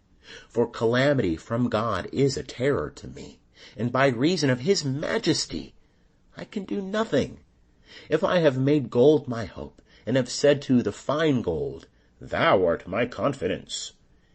For calamity from God is a terror to me, and by reason of his majesty I can do nothing. If I have made gold my hope, and have said to the fine gold, Thou art my confidence;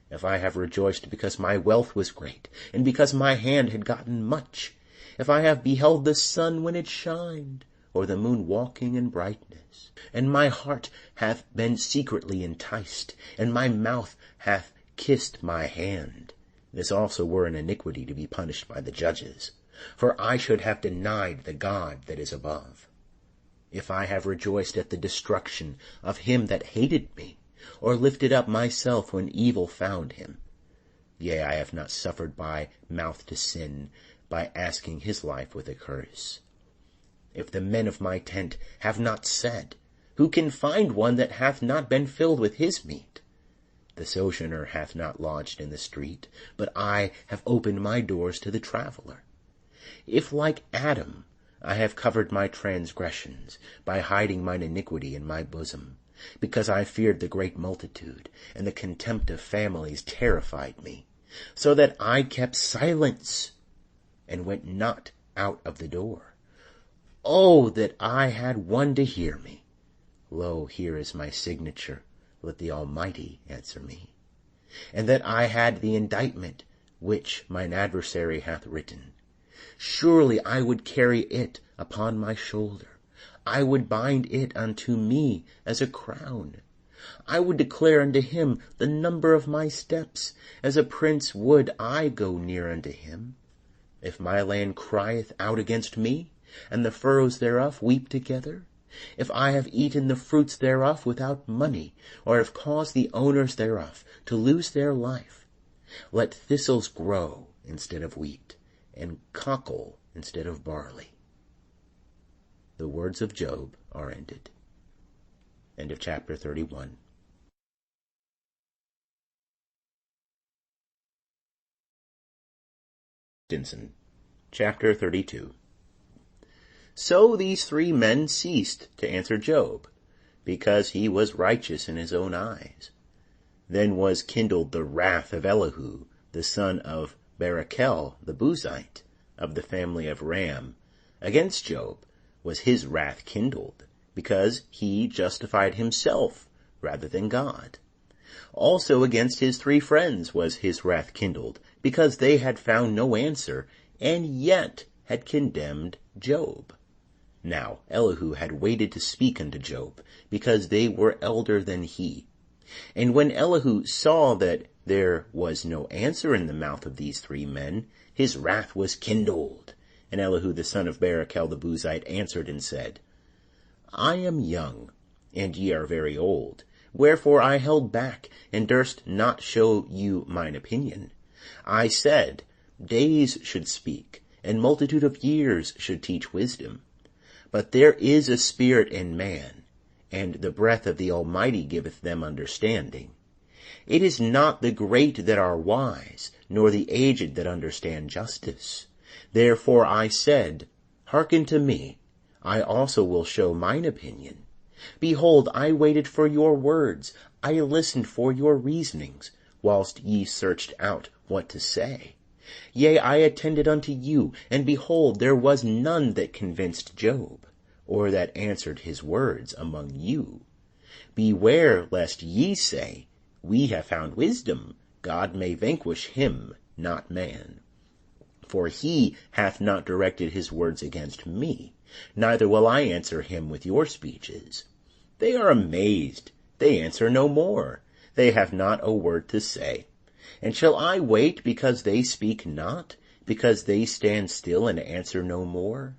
if I have rejoiced because my wealth was great, and because my hand had gotten much; if I have beheld the sun when it shined, or the moon walking in brightness, and my heart hath been secretly enticed, and my mouth hath kissed my hand, this also were an iniquity to be punished by the judges, for I should have denied the God that is above. If I have rejoiced at the destruction of him that hated me, or lifted up myself when evil found him, yea, I have not suffered by mouth to sin, by asking his life with a curse. If the men of my tent have not said, Who can find one that hath not been filled with his meat? The sojourner hath not lodged in the street, but I have opened my doors to the traveler. If like Adam I have covered my transgressions, by hiding mine iniquity in my bosom, because I feared the great multitude, and the contempt of families terrified me, so that I kept silence, and went not out of the door. Oh, that I had one to hear me! Lo, here is my signature, let the Almighty answer me. And that I had the indictment which mine adversary hath written. Surely I would carry it upon my shoulder. I would bind it unto me as a crown. I would declare unto him the number of my steps. As a prince would I go near unto him. If my land crieth out against me, and the furrows thereof weep together, if I have eaten the fruits thereof without money, or have caused the owners thereof to lose their life, let thistles grow instead of wheat, and cockle instead of barley. The words of Job are ended. End of chapter 31. Stinson, chapter 32. So these three men ceased to answer Job, because he was righteous in his own eyes. Then was kindled the wrath of Elihu, the son of Barachel the Buzite, of the family of Ram. Against Job was his wrath kindled, because he justified himself rather than God. Also against his three friends was his wrath kindled, because they had found no answer, and yet had condemned Job. Now Elihu had waited to speak unto Job, because they were elder than he. And when Elihu saw that there was no answer in the mouth of these three men, his wrath was kindled. And Elihu the son of Barachel the Buzite answered and said, I am young, and ye are very old. Wherefore I held back, and durst not show you mine opinion. I said, Days should speak, and multitude of years should teach wisdom. But there is a spirit in man, and the breath of the Almighty giveth them understanding. It is not the great that are wise, nor the aged that understand justice. Therefore I said, Hearken to me, I also will show mine opinion. Behold, I waited for your words, I listened for your reasonings, whilst ye searched out what to say. Yea, I attended unto you, and behold, there was none that convinced Job, or that answered his words among you. Beware lest ye say, We have found wisdom, God may vanquish him, not man. For he hath not directed his words against me, neither will I answer him with your speeches. They are amazed, they answer no more, they have not a word to say. And shall I wait because they speak not, because they stand still and answer no more?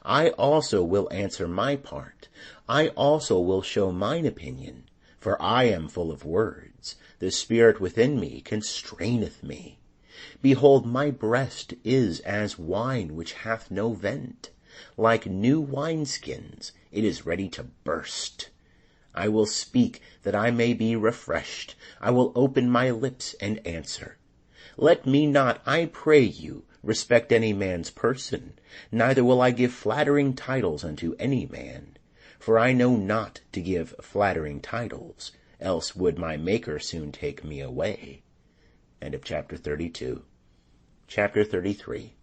I also will answer my part, I also will show mine opinion, for I am full of words, the spirit within me constraineth me. Behold, my breast is as wine which hath no vent. Like new wineskins, it is ready to burst. I will speak that I may be refreshed. I will open my lips and answer. Let me not, I pray you, respect any man's person, neither will I give flattering titles unto any man. For I know not to give flattering titles, else would my Maker soon take me away. End of chapter 32. Chapter 33.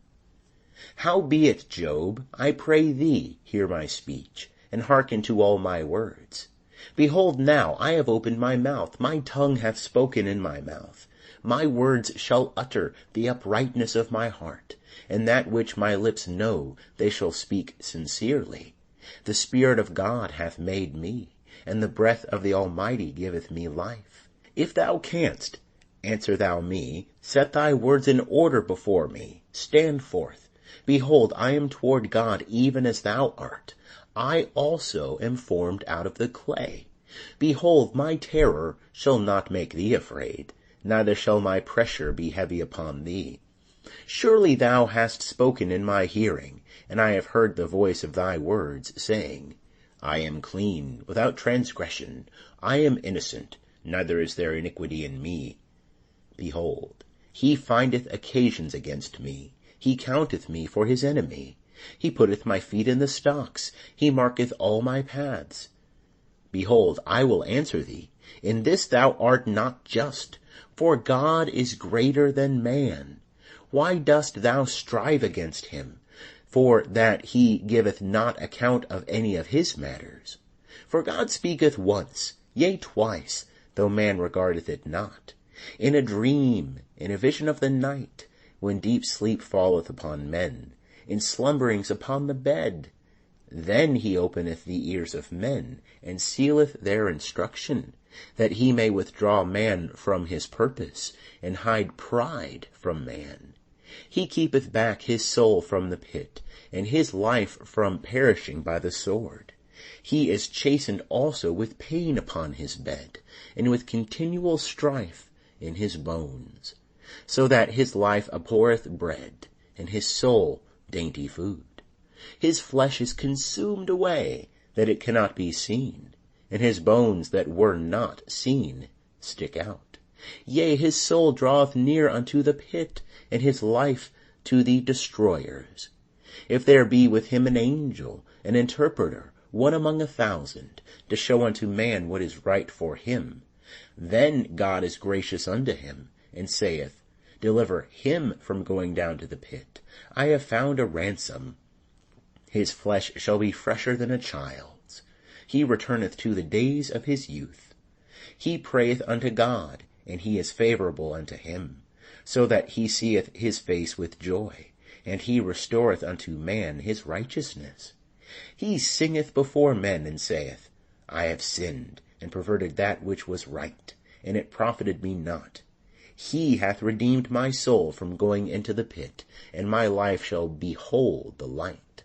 Howbeit, Job, I pray thee, hear my speech, and hearken to all my words. Behold, now I have opened my mouth, my tongue hath spoken in my mouth. My words shall utter the uprightness of my heart, and that which my lips know they shall speak sincerely. The Spirit of God hath made me, and the breath of the Almighty giveth me life. If thou canst, answer thou me, set thy words in order before me, stand forth. Behold, I am toward God even as thou art. I also am formed out of the clay. Behold, my terror shall not make thee afraid, neither shall my pressure be heavy upon thee. Surely thou hast spoken in my hearing, and I have heard the voice of thy words, saying, I am clean, without transgression. I am innocent, neither is there iniquity in me. Behold, he findeth occasions against me. He counteth me for his enemy. He putteth my feet in the stocks. He marketh all my paths. Behold, I will answer thee. In this thou art not just, for God is greater than man. Why dost thou strive against him? For that he giveth not account of any of his matters. For God speaketh once, yea twice, though man regardeth it not. In a dream, in a vision of the night, when deep sleep falleth upon men, in slumberings upon the bed. Then he openeth the ears of men, and sealeth their instruction, that he may withdraw man from his purpose, and hide pride from man. He keepeth back his soul from the pit, and his life from perishing by the sword. He is chastened also with pain upon his bed, and with continual strife in his bones, so that his life abhorreth bread, and his soul dainty food. His flesh is consumed away, that it cannot be seen, and his bones that were not seen stick out. Yea, his soul draweth near unto the pit, and his life to the destroyers. If there be with him an angel, an interpreter, one among 1,000, to show unto man what is right for him, then God is gracious unto him, and saith, Deliver him from going down to the pit. I have found a ransom. His flesh shall be fresher than a child's. He returneth to the days of his youth. He prayeth unto God, and he is favorable unto him, so that he seeth his face with joy, and he restoreth unto man his righteousness. He singeth before men, and saith, I have sinned, and perverted that which was right, and it profited me not. He hath redeemed my soul from going into the pit, and my life shall behold the light.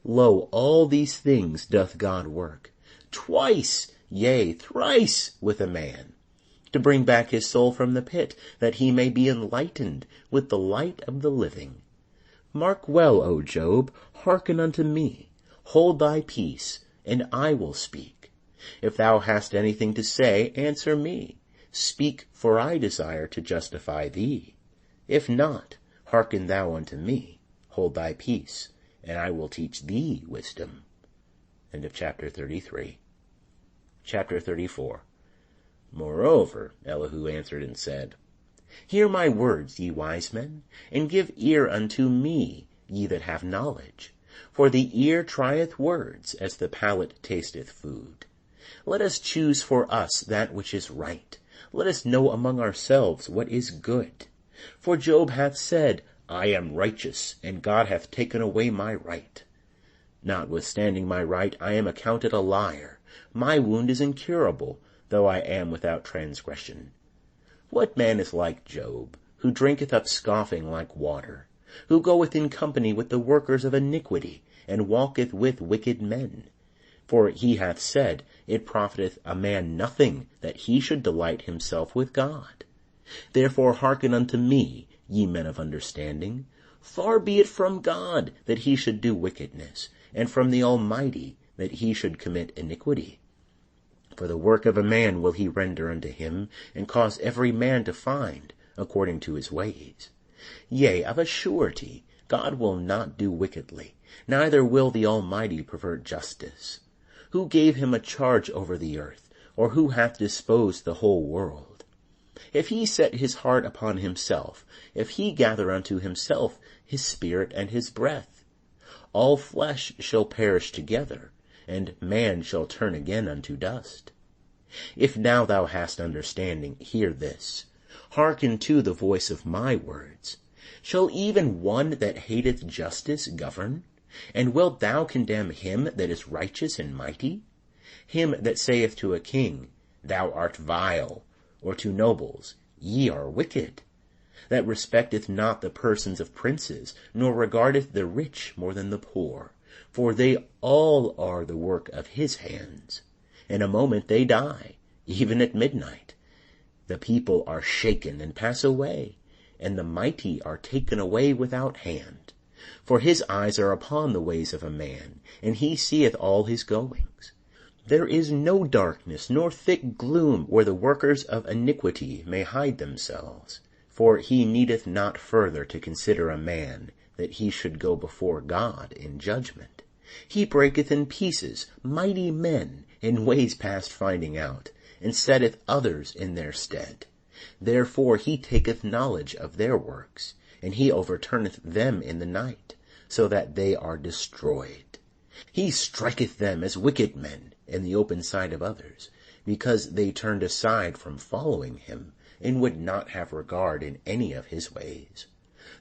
Lo, all these things doth God work, twice, yea, thrice with a man, to bring back his soul from the pit, that he may be enlightened with the light of the living. Mark well, O Job, hearken unto me. Hold thy peace, and I will speak. If thou hast anything to say, answer me. Speak, for I desire to justify thee. If not, hearken thou unto me. Hold thy peace, and I will teach thee wisdom. End of chapter 33. Chapter 34. Moreover, Elihu answered and said, Hear my words, ye wise men, and give ear unto me, ye that have knowledge. For the ear trieth words, as the palate tasteth food. Let us choose for us that which is right. Let us know among ourselves what is good. For Job hath said, I am righteous, and God hath taken away my right. Notwithstanding my right, I am accounted a liar. My wound is incurable, though I am without transgression. What man is like Job, who drinketh up scoffing like water, who goeth in company with the workers of iniquity, and walketh with wicked men? For he hath said, It profiteth a man nothing that he should delight himself with God. Therefore hearken unto me, ye men of understanding. Far be it from God that he should do wickedness, and from the Almighty that he should commit iniquity. For the work of a man will he render unto him, and cause every man to find according to his ways. Yea, of a surety, God will not do wickedly, neither will the Almighty pervert justice. Who gave him a charge over the earth? Or who hath disposed the whole world? If he set his heart upon himself, if he gather unto himself his spirit and his breath, all flesh shall perish together, and man shall turn again unto dust. If now thou hast understanding, hear this. Hearken to the voice of my words. Shall even one that hateth justice govern? And wilt thou condemn him that is righteous and mighty? Him that saith to a king, Thou art vile, or to nobles, Ye are wicked, that respecteth not the persons of princes, nor regardeth the rich more than the poor, for they all are the work of his hands. In a moment they die, even at midnight. The people are shaken and pass away, and the mighty are taken away without hand. For his eyes are upon the ways of a man, and he seeth all his goings. There is no darkness nor thick gloom where the workers of iniquity may hide themselves. For he needeth not further to consider a man, that he should go before God in judgment. He breaketh in pieces mighty men in ways past finding out, and setteth others in their stead. Therefore he taketh knowledge of their works, and he overturneth them in the night, so that they are destroyed. He striketh them as wicked men in the open sight of others, because they turned aside from following him, and would not have regard in any of his ways.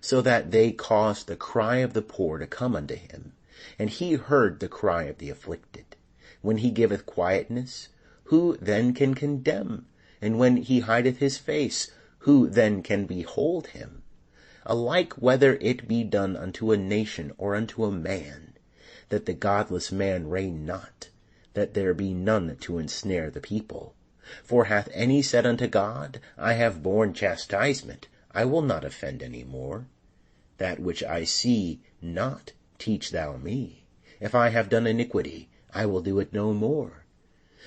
So that they caused the cry of the poor to come unto him, and he heard the cry of the afflicted. When he giveth quietness, who then can condemn? And when he hideth his face, who then can behold him? Alike whether it be done unto a nation or unto a man, that the godless man reign not, that there be none to ensnare the people. For hath any said unto God, I have borne chastisement, I will not offend any more? That which I see not, teach thou me. If I have done iniquity, I will do it no more.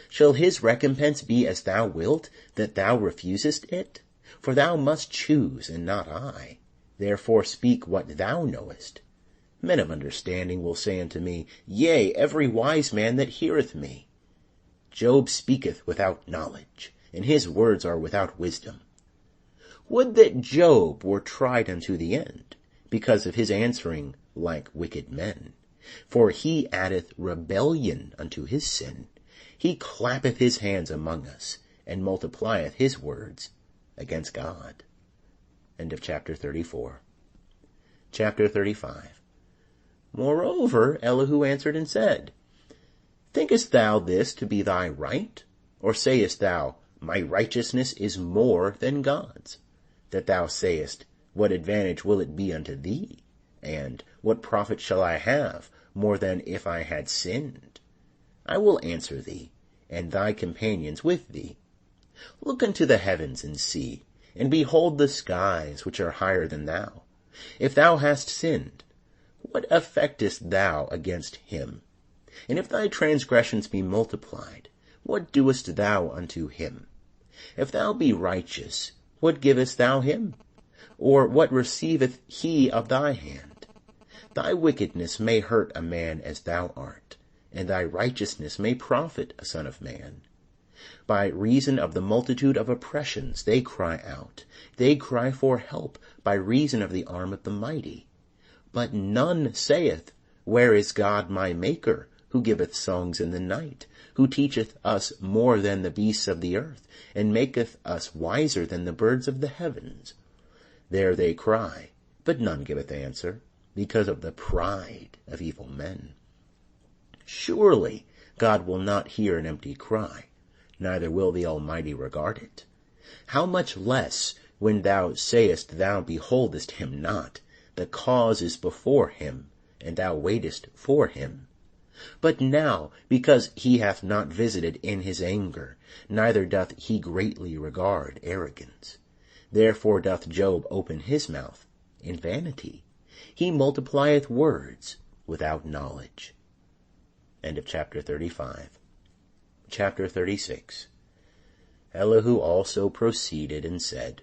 Shall his recompense be as thou wilt, that thou refusest it? For thou must choose, and not I. Therefore speak what thou knowest. Men of understanding will say unto me, Yea, every wise man that heareth me. Job speaketh without knowledge, and his words are without wisdom. Would that Job were tried unto the end, because of his answering like wicked men. For he addeth rebellion unto his sin. He clappeth his hands among us, and multiplieth his words against God. End of chapter 34. Chapter 35. Moreover, Elihu answered and said, Thinkest thou this to be thy right? Or sayest thou, My righteousness is more than God's? That thou sayest, What advantage will it be unto thee? And what profit shall I have, more than if I had sinned? I will answer thee, and thy companions with thee. Look unto the heavens and see, and behold the skies which are higher than thou. If thou hast sinned, what effectest thou against him? And if thy transgressions be multiplied, what doest thou unto him? If thou be righteous, what givest thou him? Or what receiveth he of thy hand? Thy wickedness may hurt a man as thou art, and thy righteousness may profit a son of man. By reason of the multitude of oppressions they cry out. They cry for help by reason of the arm of the mighty. But none saith, Where is God my Maker, who giveth songs in the night, who teacheth us more than the beasts of the earth, and maketh us wiser than the birds of the heavens? There they cry, but none giveth answer, because of the pride of evil men. Surely God will not hear an empty cry, neither will the Almighty regard it. How much less when thou sayest thou beholdest him not, the cause is before him, and thou waitest for him. But now, because he hath not visited in his anger, neither doth he greatly regard arrogance. Therefore doth Job open his mouth in vanity. He multiplieth words without knowledge. End of chapter 35. Chapter 36. Elihu also proceeded and said,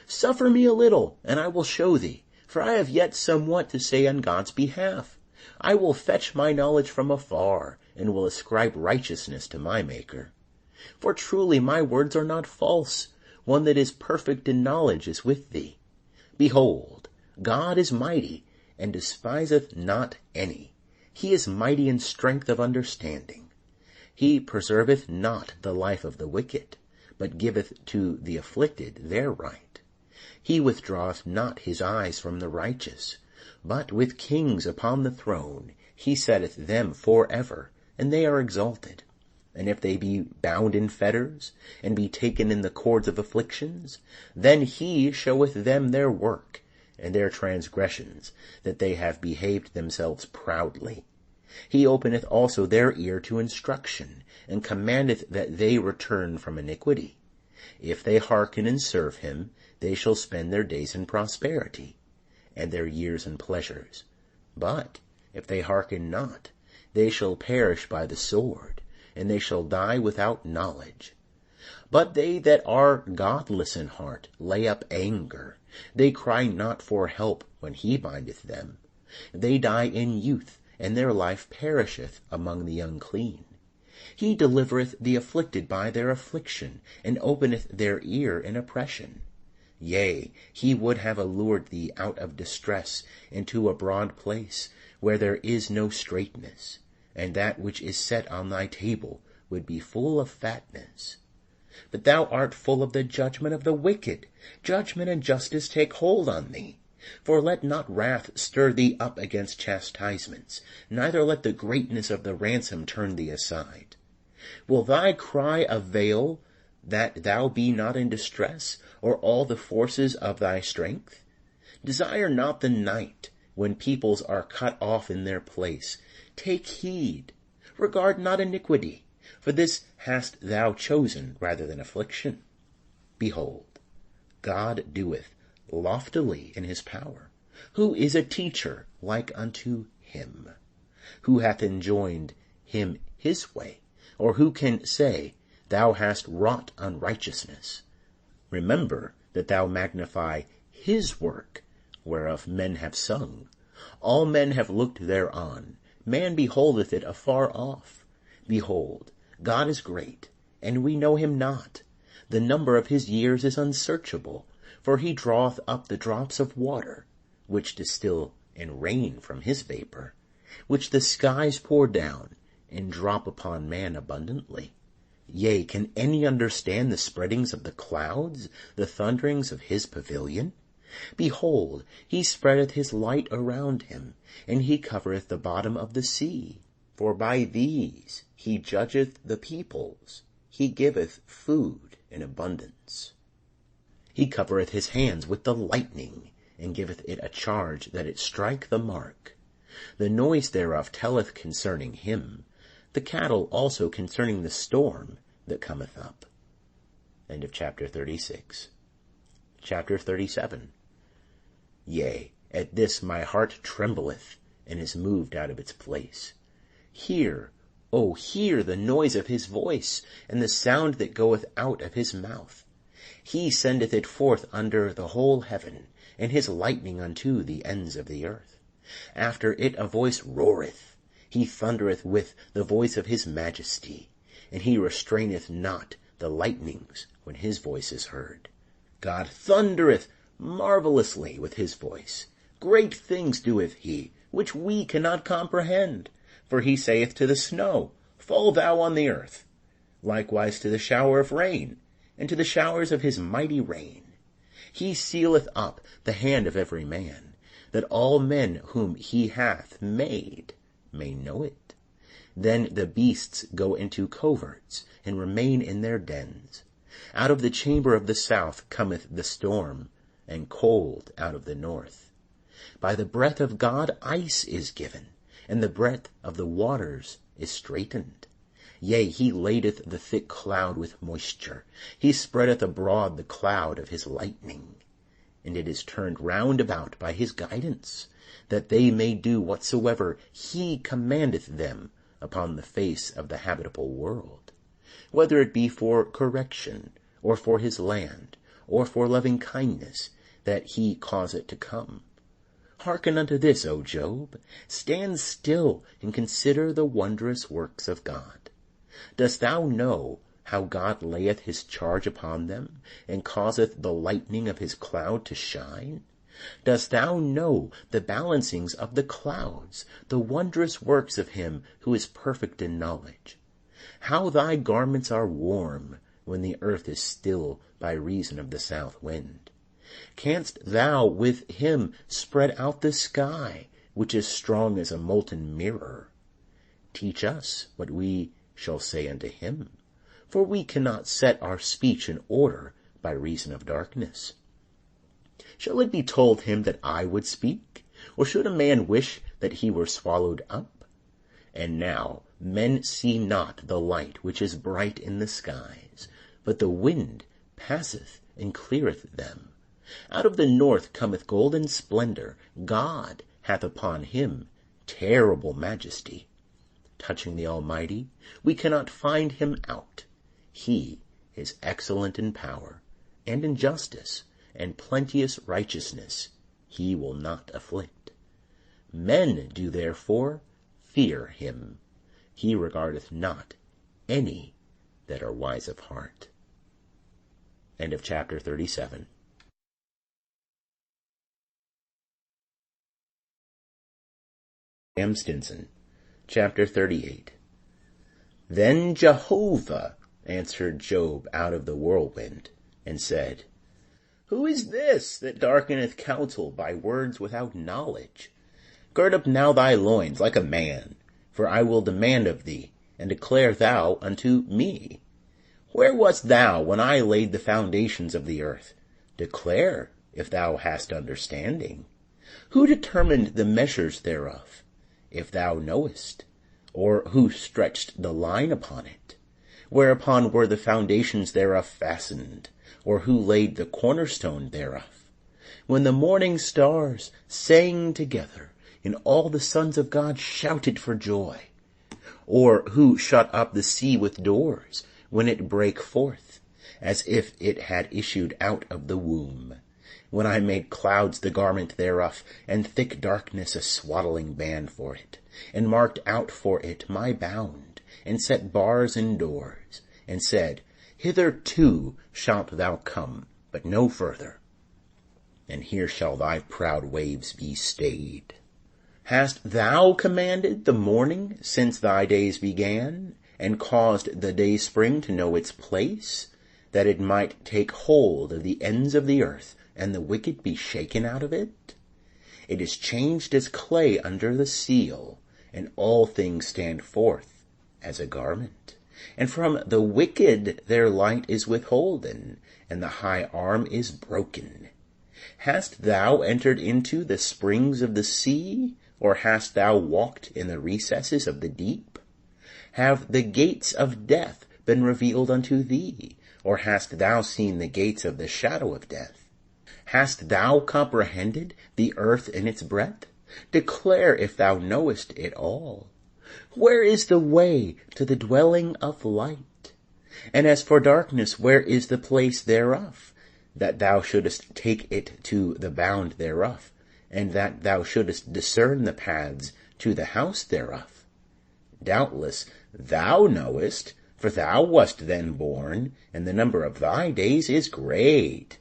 Suffer me a little, and I will show thee, for I have yet somewhat to say on God's behalf. I will fetch my knowledge from afar, and will ascribe righteousness to my Maker. For truly my words are not false. One that is perfect in knowledge is with thee. Behold, God is mighty, and despiseth not any. He is mighty in strength of understanding. He preserveth not the life of the wicked, but giveth to the afflicted their right. He withdraweth not his eyes from the righteous, but with kings upon the throne he setteth them for ever, and they are exalted. And if they be bound in fetters, and be taken in the cords of afflictions, then he showeth them their work, and their transgressions, that they have behaved themselves proudly. He openeth also their ear to instruction, and commandeth that they return from iniquity. If they hearken and serve him, they shall spend their days in prosperity, and their years in pleasures. But if they hearken not, they shall perish by the sword, and they shall die without knowledge. But they that are godless in heart lay up anger. They cry not for help when he bindeth them. They die in youth, and their life perisheth among the unclean. He delivereth the afflicted by their affliction, and openeth their ear in oppression. Yea, he would have allured thee out of distress into a broad place, where there is no straitness, and that which is set on thy table would be full of fatness. But thou art full of the judgment of the wicked. Judgment and justice take hold on thee. For let not wrath stir thee up against chastisements, neither let the greatness of the ransom turn thee aside. Will thy cry avail, that thou be not in distress, or all the forces of thy strength? Desire not the night, when peoples are cut off in their place. Take heed, regard not iniquity, for this hast thou chosen rather than affliction. Behold, God doeth loftily in his power. Who is a teacher like unto him? Who hath enjoined him his way? Or who can say, thou hast wrought unrighteousness? Remember that thou magnify his work, whereof men have sung. All men have looked thereon. Man beholdeth it afar off. Behold, God is great, and we know him not. The number of his years is unsearchable, for he draweth up the drops of water, which distill and rain from his vapor, which the skies pour down, and drop upon man abundantly. Yea, can any understand the spreadings of the clouds, the thunderings of his pavilion? Behold, he spreadeth his light around him, and he covereth the bottom of the sea. For by these he judgeth the peoples, he giveth food in abundance. He covereth his hands with the lightning, and giveth it a charge that it strike the mark. The noise thereof telleth concerning him, the cattle also concerning the storm that cometh up. End of chapter 36. Chapter 37. Yea, at this my heart trembleth, and is moved out of its place. Hear, O hear the noise of his voice, and the sound that goeth out of his mouth. He sendeth it forth under the whole heaven, and his lightning unto the ends of the earth. After it a voice roareth. He thundereth with the voice of his majesty, and he restraineth not the lightnings when his voice is heard. God thundereth marvelously with his voice. Great things doeth he, which we cannot comprehend. For he saith to the snow, fall thou on the earth, likewise to the shower of rain, and to the showers of his mighty rain. He sealeth up the hand of every man, that all men whom he hath made may know it. Then the beasts go into coverts, and remain in their dens. Out of the chamber of the south cometh the storm, and cold out of the north. By the breath of God ice is given, and the breadth of the waters is straitened. Yea, he ladeth the thick cloud with moisture. He spreadeth abroad the cloud of his lightning. And it is turned round about by his guidance, that they may do whatsoever he commandeth them upon the face of the habitable world, whether it be for correction, or for his land, or for loving kindness, that he cause it to come. Hearken unto this, O Job. Stand still and consider the wondrous works of God. Dost thou know how God layeth his charge upon them, and causeth the lightning of his cloud to shine? Dost thou know the balancings of the clouds, the wondrous works of him who is perfect in knowledge? How thy garments are warm when the earth is still by reason of the south wind. Canst thou with him spread out the sky, which is strong as a molten mirror? Teach us what we shall say unto him, for we cannot set our speech in order by reason of darkness. Shall it be told him that I would speak, or should a man wish that he were swallowed up? And now men see not the light which is bright in the skies, but the wind passeth and cleareth them. Out of the north cometh golden splendor. God hath upon him terrible majesty. Touching the Almighty, we cannot find him out. He is excellent in power, and in justice, and plenteous righteousness he will not afflict. Men do therefore fear him. He regardeth not any that are wise of heart. End of chapter 37. M. Stinson, chapter 38. Then Jehovah answered Job out of the whirlwind, and said, Who is this that darkeneth counsel by words without knowledge? Gird up now thy loins like a man, for I will demand of thee, and declare thou unto me. Where wast thou when I laid the foundations of the earth? Declare, if thou hast understanding. Who determined the measures thereof? If thou knowest, or who stretched the line upon it? Whereupon were the foundations thereof fastened, or who laid the cornerstone thereof? When the morning stars sang together, and all the sons of God shouted for joy? Or who shut up the sea with doors, when it brake forth, as if it had issued out of the womb? When I made clouds the garment thereof, and thick darkness a swaddling band for it, and marked out for it my bound, and set bars and doors, and said, Hitherto shalt thou come, but no further, and here shall thy proud waves be stayed. Hast thou commanded the morning since thy days began, and caused the day spring to know its place, that it might take hold of the ends of the earth, and the wicked be shaken out of it? It is changed as clay under the seal, and all things stand forth as a garment. And from the wicked their light is withholden, and the high arm is broken. Hast thou entered into the springs of the sea, or hast thou walked in the recesses of the deep? Have the gates of death been revealed unto thee, or hast thou seen the gates of the shadow of death? Hast thou comprehended the earth in its breadth? Declare if thou knowest it all. Where is the way to the dwelling of light? And as for darkness, where is the place thereof, that thou shouldest take it to the bound thereof, and that thou shouldest discern the paths to the house thereof? Doubtless thou knowest, for thou wast then born, and the number of thy days is great.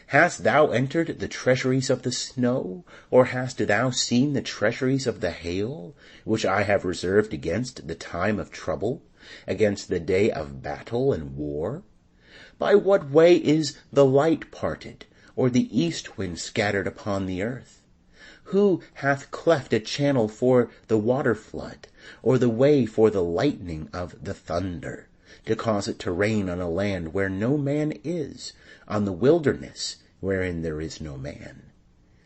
Hast thou entered the treasuries of the snow, or hast thou seen the treasuries of the hail, which I have reserved against the time of trouble, against the day of battle and war? By what way is the light parted, or the east wind scattered upon the earth? Who hath cleft a channel for the water flood, or the way for the lightning of the thunder, to cause it to rain on a land where no man is, on the wilderness wherein there is no man,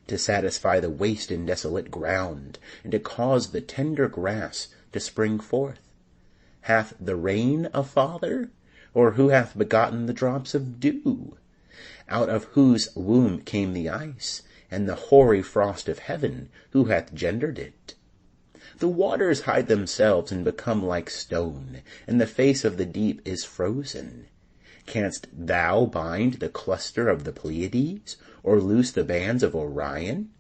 to satisfy the waste and desolate ground, and to cause the tender grass to spring forth? Hath the rain a father, or who hath begotten the drops of dew? Out of whose womb came the ice, and the hoary frost of heaven, who hath gendered it? The waters hide themselves and become like stone, and the face of the deep is frozen. Canst thou bind the cluster of the Pleiades, or loose the bands of Orion?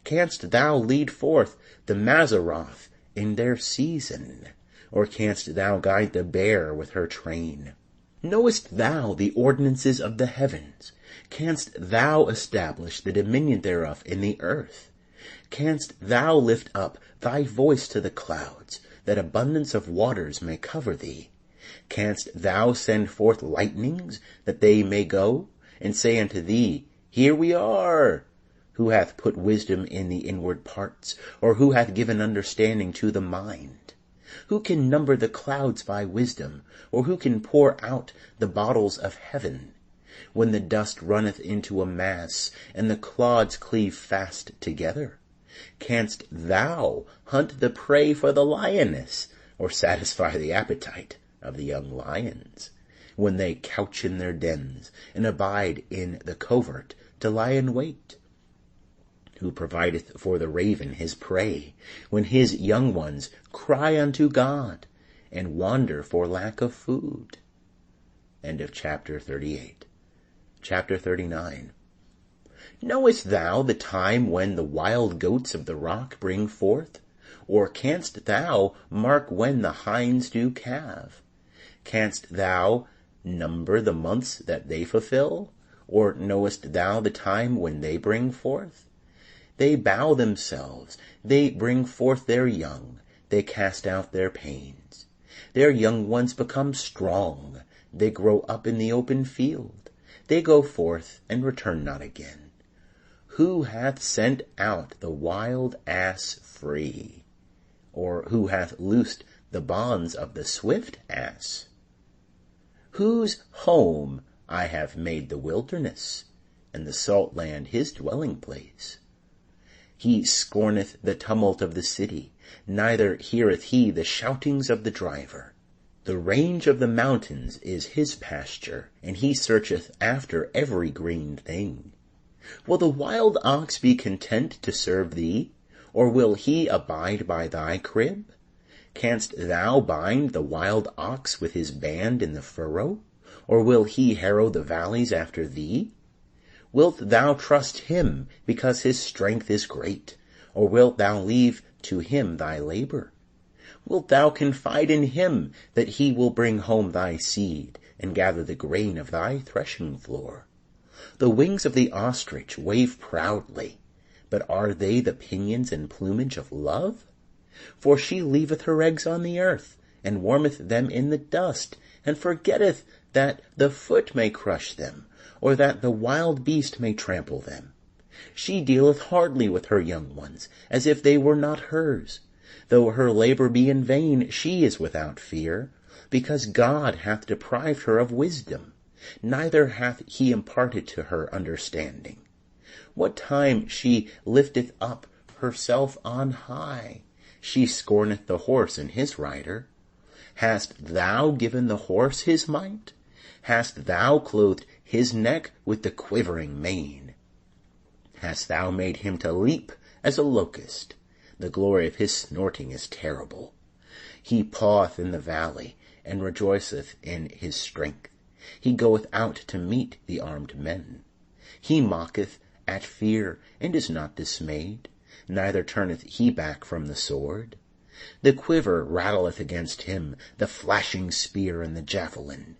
Canst thou lead forth the Mazzaroth in their season? Or canst thou guide the bear with her train? Knowest thou the ordinances of the heavens? Canst thou establish the dominion thereof in the earth? Canst thou lift up thy voice to the clouds, that abundance of waters may cover thee? Canst thou send forth lightnings, that they may go, and say unto thee, Here we are? Who hath put wisdom in the inward parts, or who hath given understanding to the mind? Who can number the clouds by wisdom, or who can pour out the bottles of heaven? When the dust runneth into a mass, and the clods cleave fast together? Canst thou hunt the prey for the lioness, or satisfy the appetite of the young lions, when they couch in their dens, and abide in the covert to lie in wait? Who provideth for the raven his prey, when his young ones cry unto God, and wander for lack of food? End of chapter 38. Chapter 39. Knowest thou the time when the wild goats of the rock bring forth? Or canst thou mark when the hinds do calve? Canst thou number the months that they fulfill? Or knowest thou the time when they bring forth? They bow themselves, they bring forth their young, they cast out their pains. Their young ones become strong, they grow up in the open field. They go forth and return not again. Who hath sent out the wild ass free? Or who hath loosed the bonds of the swift ass? Whose home I have made the wilderness, and the salt land his dwelling place. He scorneth the tumult of the city, neither heareth he the shoutings of the driver. The range of the mountains is his pasture, and he searcheth after every green thing. Will the wild ox be content to serve thee, or will he abide by thy crib? Canst thou bind the wild ox with his band in the furrow, or will he harrow the valleys after thee? Wilt thou trust him because his strength is great, or wilt thou leave to him thy labor? Wilt thou confide in him that he will bring home thy seed, and gather the grain of thy threshing floor? The wings of the ostrich wave proudly, but are they the pinions and plumage of love? For she leaveth her eggs on the earth, and warmeth them in the dust, and forgetteth that the foot may crush them, or that the wild beast may trample them. She dealeth hardly with her young ones, as if they were not hers. Though her labor be in vain, she is without fear, because God hath deprived her of wisdom, neither hath he imparted to her understanding. What time she lifteth up herself on high, she scorneth the horse and his rider. Hast thou given the horse his might? Hast thou clothed his neck with the quivering mane? Hast thou made him to leap as a locust? The glory of his snorting is terrible. He paweth in the valley, and rejoiceth in his strength. He goeth out to meet the armed men. He mocketh at fear, and is not dismayed, neither turneth he back from the sword. The quiver rattleth against him, the flashing spear and the javelin.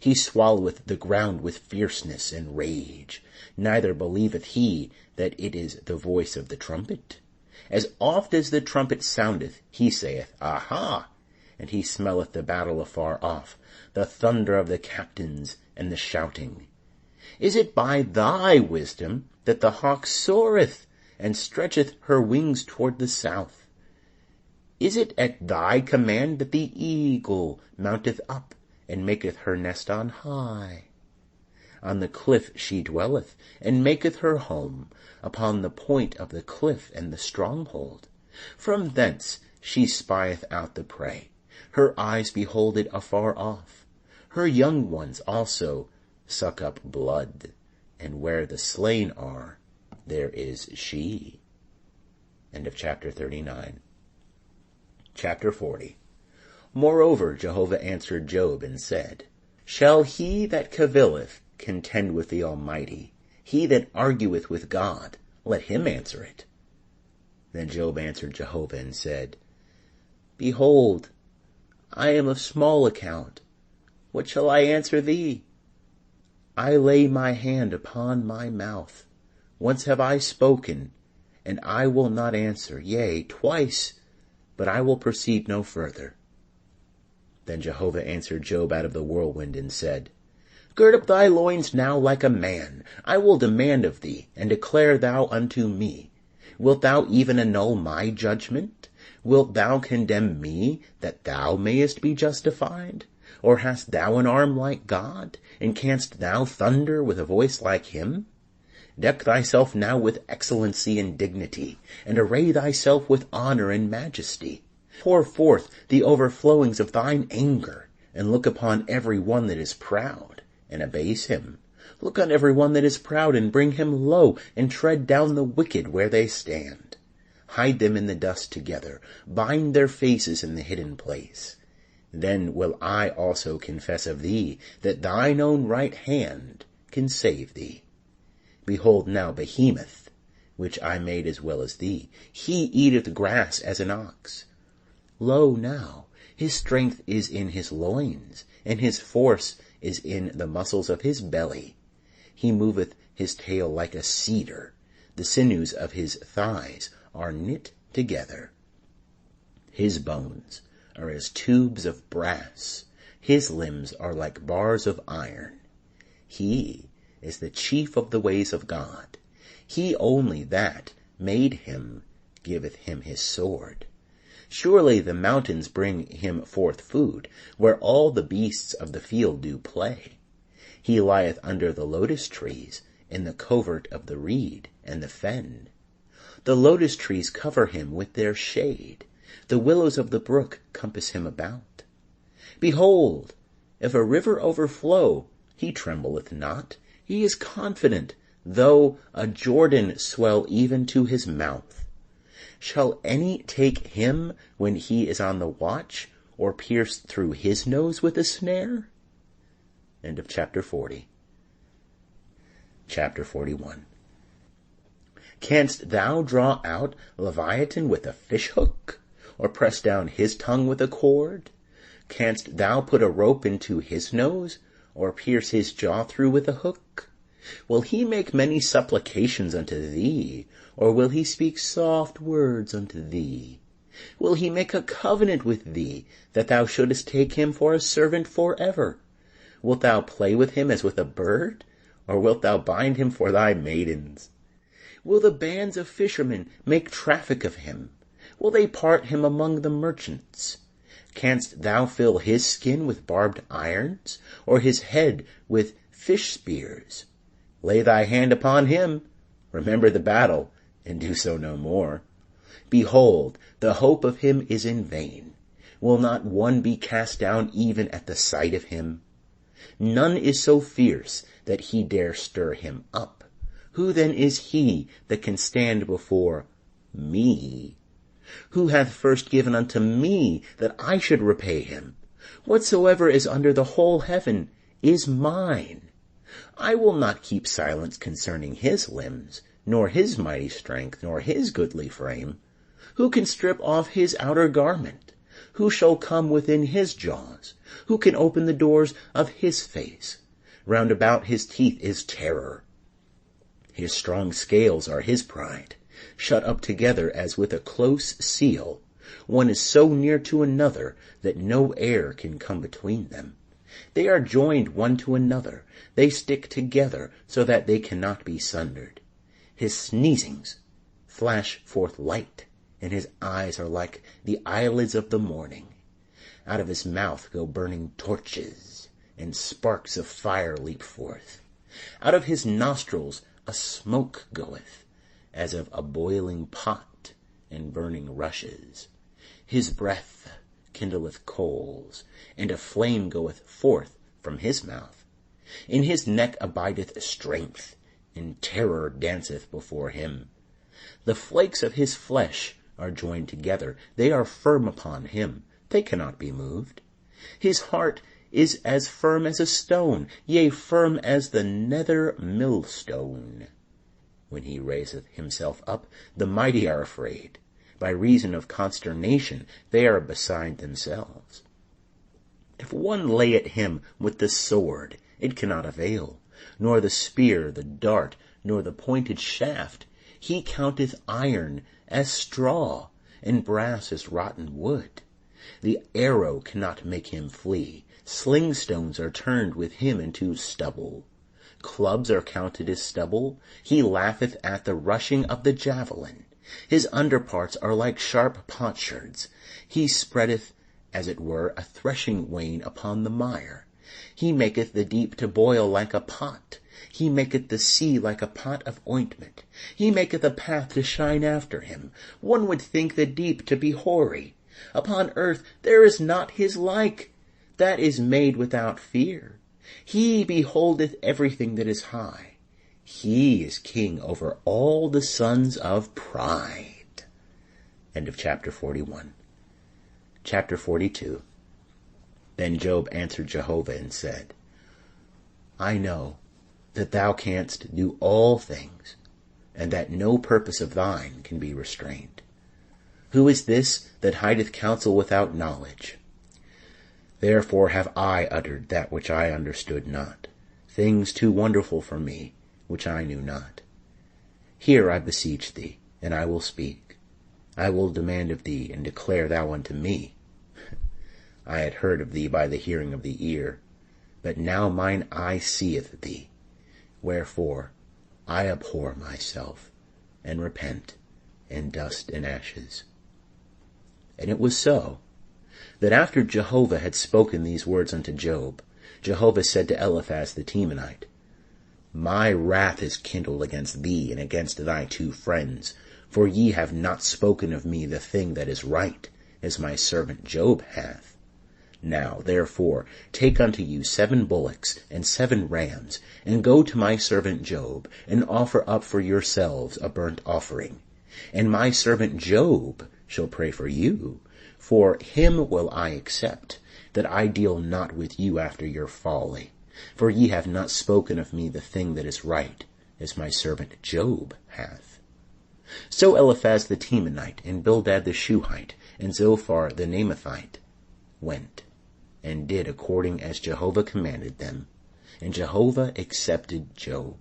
He swalloweth the ground with fierceness and rage, neither believeth he that it is the voice of the trumpet. As oft as the trumpet soundeth, he saith, Aha! And he smelleth the battle afar off, the thunder of the captains and the shouting. Is it by thy wisdom that the hawk soareth, and stretcheth her wings toward the south? Is it at thy command that the eagle mounteth up, and maketh her nest on high? On the cliff she dwelleth, and maketh her home, upon the point of the cliff and the stronghold. From thence she spieth out the prey. Her eyes behold it afar off. Her young ones also suck up blood, and where the slain are, there is she. End of chapter 39. Chapter 40. Moreover Jehovah answered Job and said, Shall he that cavilleth contend with the Almighty? He that argueth with God, let him answer it. Then Job answered Jehovah and said, Behold, I am of small account. What shall I answer thee? I lay my hand upon my mouth. Once have I spoken, and I will not answer, yea, twice, but I will proceed no further. Then Jehovah answered Job out of the whirlwind and said, Gird up thy loins now like a man. I will demand of thee, and declare thou unto me. Wilt thou even annul my judgment? Wilt thou condemn me, that thou mayest be justified? Or hast thou an arm like God? And canst thou thunder with a voice like him? Deck thyself now with excellency and dignity, and array thyself with honor and majesty. Pour forth the overflowings of thine anger, and look upon every one that is proud, and abase him. Look on every one that is proud, and bring him low, and tread down the wicked where they stand. Hide them in the dust together, bind their faces in the hidden place. Then will I also confess of thee, that thine own right hand can save thee. Behold now Behemoth, which I made as well as thee, he eateth grass as an ox. Lo now, his strength is in his loins, and his force is in the muscles of his belly. He moveth his tail like a cedar, the sinews of his thighs are knit together. His bones are as tubes of brass, his limbs are like bars of iron. He is the chief of the ways of God. He only that made him giveth him his sword. Surely the mountains bring him forth food, where all the beasts of the field do play. He lieth under the lotus trees, in the covert of the reed and the fen. The lotus trees cover him with their shade. The willows of the brook compass him about. Behold, if a river overflow, he trembleth not. He is confident, though a Jordan swell even to his mouth. Shall any take him when he is on the watch, or pierce through his nose with a snare? End of chapter 40. Chapter 41. Canst thou draw out Leviathan with a fish-hook, or press down his tongue with a cord? Canst thou put a rope into his nose, or pierce his jaw through with a hook? Will he make many supplications unto thee, or will he speak soft words unto thee? Will he make a covenant with thee, that thou shouldest take him for a servant forever? Wilt thou play with him as with a bird, or wilt thou bind him for thy maidens? Will the bands of fishermen make traffic of him? Will they part him among the merchants? Canst thou fill his skin with barbed irons, or his head with fish spears? Lay thy hand upon him, remember the battle, and do so no more. Behold, the hope of him is in vain. Will not one be cast down even at the sight of him? None is so fierce that he dare stir him up. Who then is he that can stand before me? Who hath first given unto me that I should repay him? Whatsoever is under the whole heaven is mine. I will not keep silence concerning his limbs, nor his mighty strength, nor his goodly frame. Who can strip off his outer garment? Who shall come within his jaws? Who can open the doors of his face? Round about his teeth is terror. His strong scales are his pride, shut up together as with a close seal. One is so near to another that no air can come between them. They are joined one to another. They stick together so that they cannot be sundered. His sneezings flash forth light, and his eyes are like the eyelids of the morning. Out of his mouth go burning torches, and sparks of fire leap forth. Out of his nostrils a smoke goeth, as of a boiling pot and burning rushes. His breath kindleth coals, and a flame goeth forth from his mouth. In his neck abideth strength, and terror danceth before him. The flakes of his flesh are joined together. They are firm upon him. They cannot be moved. His heart is as firm as a stone, yea, firm as the nether millstone. When he raiseth himself up, the mighty are afraid. By reason of consternation they are beside themselves. If one lay at him with the sword, it cannot avail, nor the spear, the dart, nor the pointed shaft. He counteth iron as straw, and brass as rotten wood. The arrow cannot make him flee. Slingstones are turned with him into stubble. Clubs are counted as stubble. He laugheth at the rushing of the javelin. His underparts are like sharp potsherds. He spreadeth, as it were, a threshing wain upon the mire. He maketh the deep to boil like a pot. He maketh the sea like a pot of ointment. He maketh a path to shine after him. One would think the deep to be hoary. Upon earth there is not his like, that is made without fear. He beholdeth everything that is high. He is king over all the sons of pride. End of chapter 41. Chapter 42. Then Job answered Jehovah and said, I know that thou canst do all things, and that no purpose of thine can be restrained. Who is this that hideth counsel without knowledge? Therefore have I uttered that which I understood not, things too wonderful for me, which I knew not. Hear, I beseech thee, and I will speak. I will demand of thee, and declare thou unto me. I had heard of thee by the hearing of the ear, but now mine eye seeth thee. Wherefore I abhor myself, and repent in dust and ashes. And it was so, that after Jehovah had spoken these words unto Job, Jehovah said to Eliphaz the Temanite, My wrath is kindled against thee and against thy 2 friends, for ye have not spoken of me the thing that is right, as my servant Job hath. Now, therefore, take unto you 7 bullocks and 7 rams, and go to my servant Job, and offer up for yourselves a burnt offering. And my servant Job shall pray for you, for him will I accept, that I deal not with you after your folly. For ye have not spoken of me the thing that is right, as my servant Job hath. So Eliphaz the Temanite, and Bildad the Shuhite, and Zophar the Naamathite went, and did according as Jehovah commanded them, and Jehovah accepted Job.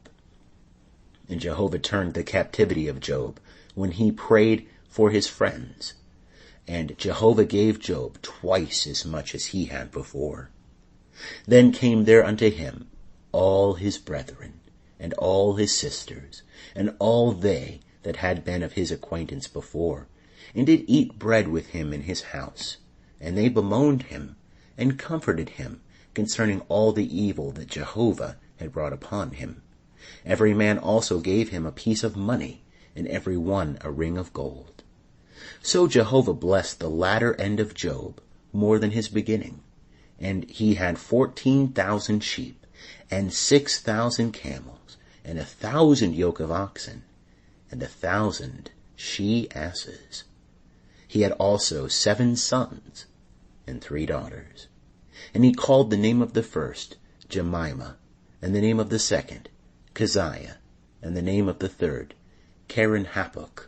And Jehovah turned the captivity of Job, when he prayed for his friends, and Jehovah gave Job twice as much as he had before. Then came there unto him all his brethren, and all his sisters, and all they that had been of his acquaintance before, and did eat bread with him in his house. And they bemoaned him, and comforted him concerning all the evil that Jehovah had brought upon him. Every man also gave him a piece of money, and every one a ring of gold. So Jehovah blessed the latter end of Job more than his beginning, and he had 14,000 sheep, and 6,000 camels, and 1,000 yoke of oxen, and 1,000 she-asses. He had also 7 sons and 3 daughters. And he called the name of the first Jemimah, and the name of the second Keziah, and the name of the third Keren-Happuch.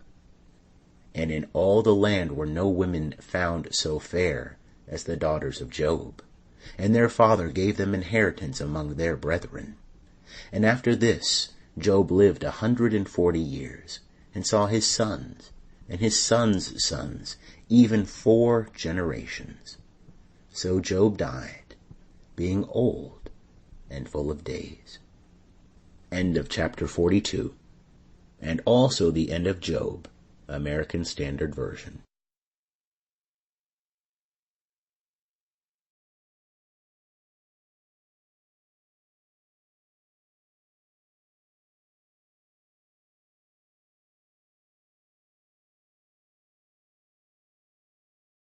And in all the land were no women found so fair as the daughters of Job, and their father gave them inheritance among their brethren. And after this Job lived 140 years, and saw his sons, and his sons' sons, even 4 generations. So Job died, being old and full of days. End of chapter 42, and also the end of Job, American Standard Version.